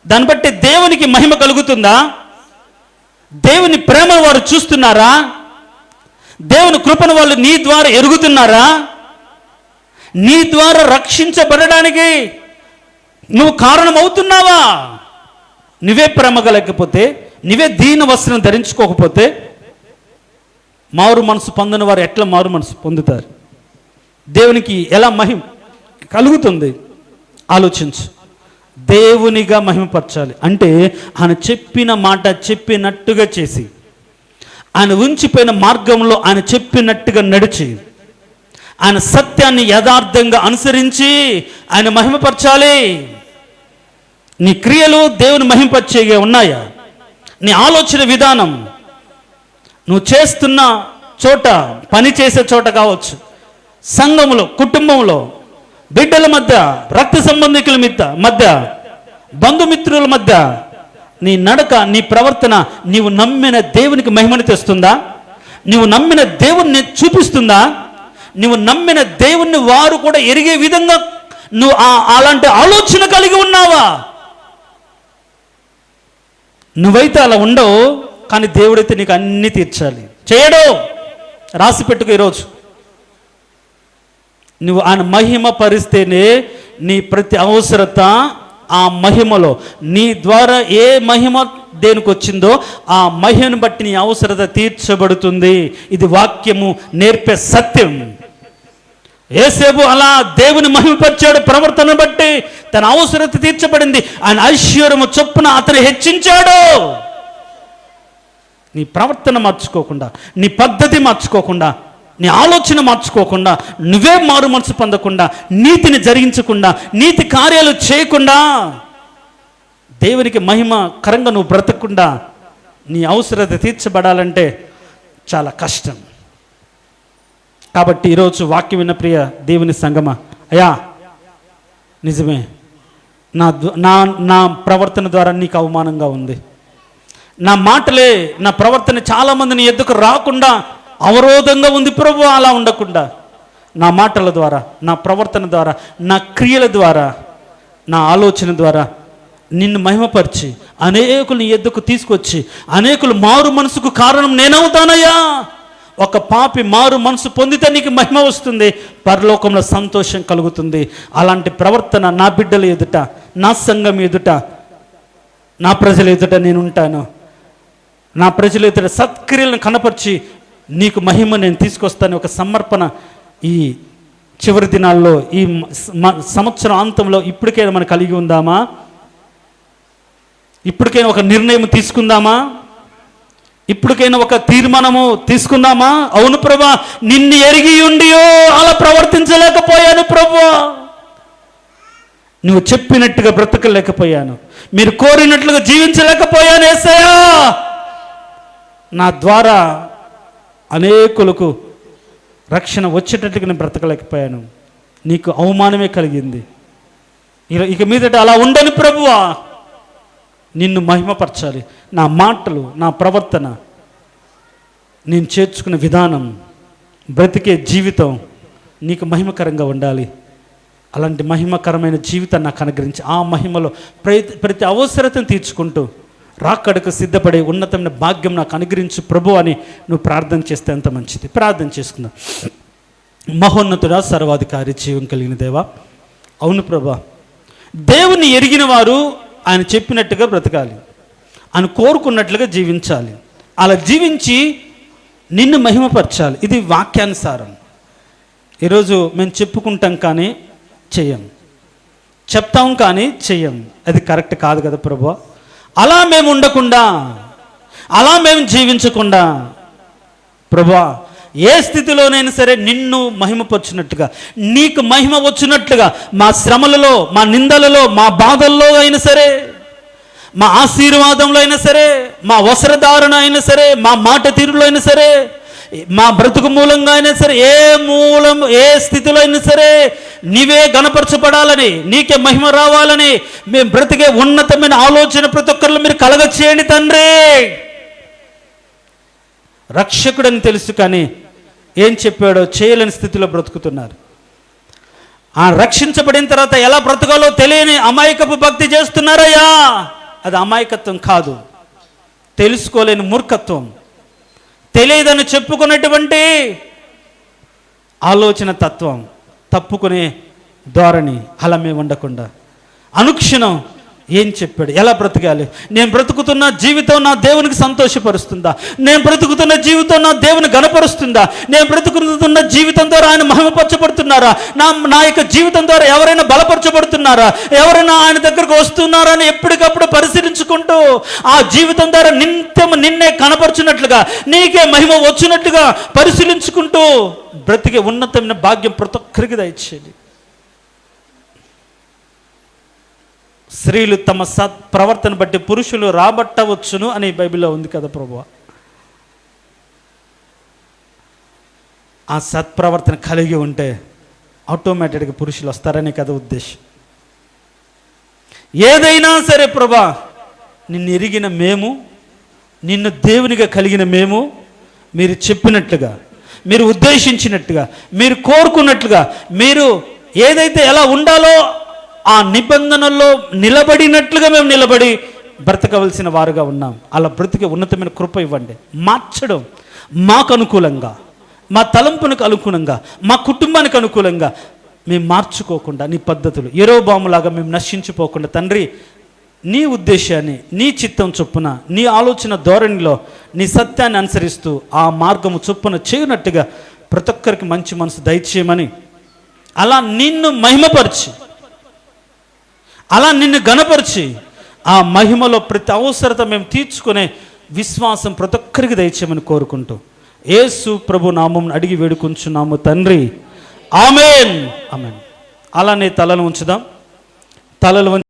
దాన్ని బట్టి దేవునికి మహిమ కలుగుతుందా? దేవుని ప్రేమ వారు చూస్తున్నారా? దేవుని కృపను వాళ్ళు నీ ద్వారా ఎరుగుతున్నారా? నీ ద్వారా రక్షించబడడానికి నువ్వు కారణమవుతున్నావా? నువ్వే ప్రేమ కలగకపోతే, నువ్వే దీన వస్త్రం ధరించుకోకపోతే మారు మనసు పొందిన వారు ఎట్లా మారు మనసు పొందుతారు? దేవునికి ఎలా మహిమ కలుగుతుంది? ఆలోచించు. దేవునిగా మహిమపరచాలి. అంటే ఆయన చెప్పిన మాట చెప్పినట్టుగా చేసి, ఆయన ఉంచిపోయిన మార్గంలో ఆయన చెప్పినట్టుగా నడిచి, ఆయన సత్యాన్ని యథార్థంగా అనుసరించి ఆయన మహిమపరచాలి. నీ క్రియలు దేవుని మహిమపరిచేగా ఉన్నాయా? నీ ఆలోచన విధానం, నువ్వు చేస్తున్న చోట, పని చేసే చోట కావచ్చు, సంఘంలో, కుటుంబంలో, బిడ్డల మధ్య, రక్త సంబంధికుల మధ్య, బంధుమిత్రుల మధ్య, నీ నడక, నీ ప్రవర్తన నీవు నమ్మిన దేవునికి మహిమను తెస్తుందా? నీవు నమ్మిన దేవుణ్ణి చూపిస్తుందా? నువ్వు నమ్మిన దేవుణ్ణి వారు కూడా ఎరిగే విధంగా నువ్వు అలాంటి ఆలోచన కలిగి ఉన్నావా? నువ్వైతే అలా ఉండవు, కానీ దేవుడైతే నీకు అన్నీ తీర్చాలి. చేయడు, రాసి పెట్టుకో. ఈరోజు నువ్వు ఆయన మహిమ పరిస్తేనే నీ ప్రతి అవసరత ఆ మహిమలో, నీ ద్వారా ఏ మహిమ దేనికి వచ్చిందో ఆ మహిమను బట్టి నీ అవసరత తీర్చబడుతుంది. ఇది వాక్యము నేర్పే సత్యం. యేసేపు అలా దేవుని మహిమపరిచాడు. ప్రవర్తన బట్టి తన అవసరత తీర్చబడింది. ఆయన ఐశ్వర్యము చొప్పున అతను హెచ్చించాడు. నీ ప్రవర్తన మార్చుకోకుండా, నీ పద్ధతి మార్చుకోకుండా, నీ ఆలోచన మార్చుకోకుండా, నువ్వే మారు మనసు పొందకుండా, నీతిని జరిగించకుండా, నీతి కార్యాలు చేయకుండా, దేవునికి మహిమకరంగా నువ్వు బ్రతకకుండా నీ అవసరత తీర్చబడాలంటే చాలా కష్టం. కాబట్టి ఈరోజు వాక్యం విన్న ప్రియ దేవుని సంగమా, అయ్యా నిజమే, నా ప్రవర్తన ద్వారా నీకు అవమానంగా ఉంది, నా మాటలే, నా ప్రవర్తన చాలామంది నీ ఎద్దుకు రాకుండా అవరోధంగా ఉంది ప్రభు. అలా ఉండకుండా నా మాటల ద్వారా, నా ప్రవర్తన ద్వారా, నా క్రియల ద్వారా, నా ఆలోచన ద్వారా నిన్ను మహిమపరిచి అనేకులు నీ ఎద్దుకు తీసుకొచ్చి అనేకులు మారు మనసుకు కారణం నేనవుతానయ్యా. ఒక పాపి మారు మనసు పొందితే నీకు మహిమ వస్తుంది, పరలోకంలో సంతోషం కలుగుతుంది. అలాంటి ప్రవర్తన నా బిడ్డల ఎదుట, నా సంఘం ఎదుట, నా ప్రజల ఎదుట నేను ఉంటాను. నా ప్రజల ఎదుట సత్క్రియలను కనపరిచి నీకు మహిమ నేను తీసుకొస్తాను. ఒక సమర్పణ ఈ చివరి దినాల్లో, ఈ సంవత్సరం అంతంలో ఇప్పటికైనా మనం కలిగి ఉందామా? ఇప్పటికైనా ఒక నిర్ణయం తీసుకుందామా? ఇప్పటికైనా ఒక తీర్మానము తీసుకుందామా? అవును ప్రభా, నిన్ను ఎరిగి ఉండియో అలా ప్రవర్తించలేకపోయాను ప్రభా, నువ్వు చెప్పినట్టుగా బ్రతకలేకపోయాను, మీరు కోరినట్లుగా జీవించలేకపోయాను యేసయ్యా. నా ద్వారా అనేకులకు రక్షణ వచ్చేటట్టుగా నేను బ్రతకలేకపోయాను, నీకు అవమానమే కలిగింది. ఇక మీదట అలా ఉండని ప్రభువా, నిన్ను మహిమపరచాలి. నా మాటలు, నా ప్రవర్తన, నేను చేర్చుకునే విధానం, బ్రతికే జీవితం నీకు మహిమకరంగా ఉండాలి. అలాంటి మహిమకరమైన జీవితాన్ని నాకు అనుగ్రహించి ఆ మహిమలో ప్రతి అవసరతను తీర్చుకుంటూ రాకడకు సిద్ధపడే ఉన్నతమైన భాగ్యం నాకు అనుగ్రహించు ప్రభు అని నువ్వు ప్రార్థన చేస్తే ఎంత మంచిది. ప్రార్థన చేసుకుందాం. మహోన్నతుడా, సర్వాధికారి, జీవం కలిగిన దేవా, అవును ప్రభా, దేవుని ఎరిగిన వారు ఆయన చెప్పినట్టుగా బ్రతకాలి, ఆయన కోరుకున్నట్లుగా జీవించాలి. అలా జీవించి నిన్ను మహిమపరచాలి. ఇది వాక్యానుసారం. ఈరోజు మేము చెప్పుకుంటాం కానీ చెయ్యం, చెప్తాం కానీ చెయ్యం. అది కరెక్ట్ కాదు కదా ప్రభు. అలా మేము ఉండకుండా, అలా మేము జీవించకుండా ప్రభువా, ఏ స్థితిలోనైనా సరే నిన్ను మహిమపరిచినట్టుగా, నీకు మహిమ వచ్చినట్లుగా, మా శ్రమలలో, మా నిందలలో, మా బాధల్లో అయినా సరే, మా ఆశీర్వాదంలో అయినా సరే, మా వస్త్రధారణ అయినా సరే, మా మాట తీరులో అయినా సరే, మా బ్రతుకు మూలంగా అయినా సరే, ఏ స్థితిలో అయినా సరే నీవే గణపరచబడాలని, నీకే మహిమ రావాలని మేము బ్రతికే ఉన్నతమైన ఆలోచన ప్రతి ఒక్కరిలో మీరు కలగచేయండి తండ్రి. రక్షకుడని తెలుసు కానీ ఏం చెప్పాడో చేయలేని స్థితిలో బ్రతుకుతున్నారు. ఆ రక్షించబడిన తర్వాత ఎలా బ్రతకాలో తెలియని అమాయకపు భక్తి చేస్తున్నారయ్యా. అది అమాయకత్వం కాదు, తెలుసుకోలేని మూర్ఖత్వం, తెలియదని చెప్పుకున్నటువంటి ఆలోచన తత్వం, తప్పుకునే ధోరణి. అలా మేము ఉండకుండా అనుక్షణం ఏం చెప్పాడు? ఎలా బ్రతకాలి? నేను బ్రతుకుతున్న జీవితం నా దేవునికి సంతోషపరుస్తుందా? నేను బ్రతుకుతున్న జీవితం నా దేవుని గణపరుస్తుందా? నేను బ్రతుకుతున్న జీవితం ద్వారా ఆయన మహిమపరచబడుతున్నారా? నా యొక్క జీవితం ద్వారా ఎవరైనా బలపరచబడుతున్నారా? ఎవరైనా ఆయన దగ్గరకు వస్తున్నారా అని ఎప్పటికప్పుడు పరిశీలించుకుంటూ ఆ జీవితం ద్వారా నిత్యం నిన్నే కనపరచున్నట్లుగా, నీకే మహిమ వచ్చినట్లుగా పరిశీలించుకుంటూ బ్రతికే ఉన్నతమైన భాగ్యం ప్రతి ఒక్కరికి దయచేయండి. స్త్రీలు తమ సత్ప్రవర్తన బట్టి పురుషులు రాబట్టవచ్చును అని బైబిల్లో ఉంది కదా ప్రభువా. ఆ సత్ప్రవర్తన కలిగి ఉంటే ఆటోమేటిక్గా పురుషులు వస్తారనే కదా ఉద్దేశం. ఏదైనా సరే ప్రభా, నిన్ను ఎరిగిన మేము, నిన్ను దేవునిగా కలిగిన మేము, మీరు చెప్పినట్లుగా, మీరు ఉద్దేశించినట్టుగా, మీరు కోరుకున్నట్లుగా, మీరు ఏదైతే ఎలా ఉండాలో ఆ నిబంధనల్లో నిలబడినట్లుగా మేము నిలబడి బ్రతకవలసిన వారుగా ఉన్నాం. అలా బ్రతికే ఉన్నతమైన కృప ఇవ్వండి. మార్చడం మాకు అనుకూలంగా, మా తలంపునికి అనుకూలంగా, మా కుటుంబానికి అనుకూలంగా మేము మార్చుకోకుండా, నీ పద్ధతులు యెరోబాములాగా మేము నశించిపోకుండా తండ్రి, నీ ఉద్దేశాన్ని, నీ చిత్తం చొప్పున, నీ ఆలోచన ధోరణిలో నీ సత్యాన్ని అనుసరిస్తూ ఆ మార్గము చొప్పున చేయనట్టుగా ప్రతి ఒక్కరికి మంచి మనసు దయచేయమని, అలా నిన్ను మహిమపరిచి, అలా నిన్ను గణపరిచి ఆ మహిమలో ప్రతి అవసరత మేము తీర్చుకునే విశ్వాసం ప్రతి ఒక్కరికి దయచేయమని కోరుకుంటూ యేసు ప్రభు నామం అడిగి వేడుకుంటున్నాము తండ్రి. ఆమేన్. ఆమేన్. అలానే తలలు ఉంచుదాం. తలలు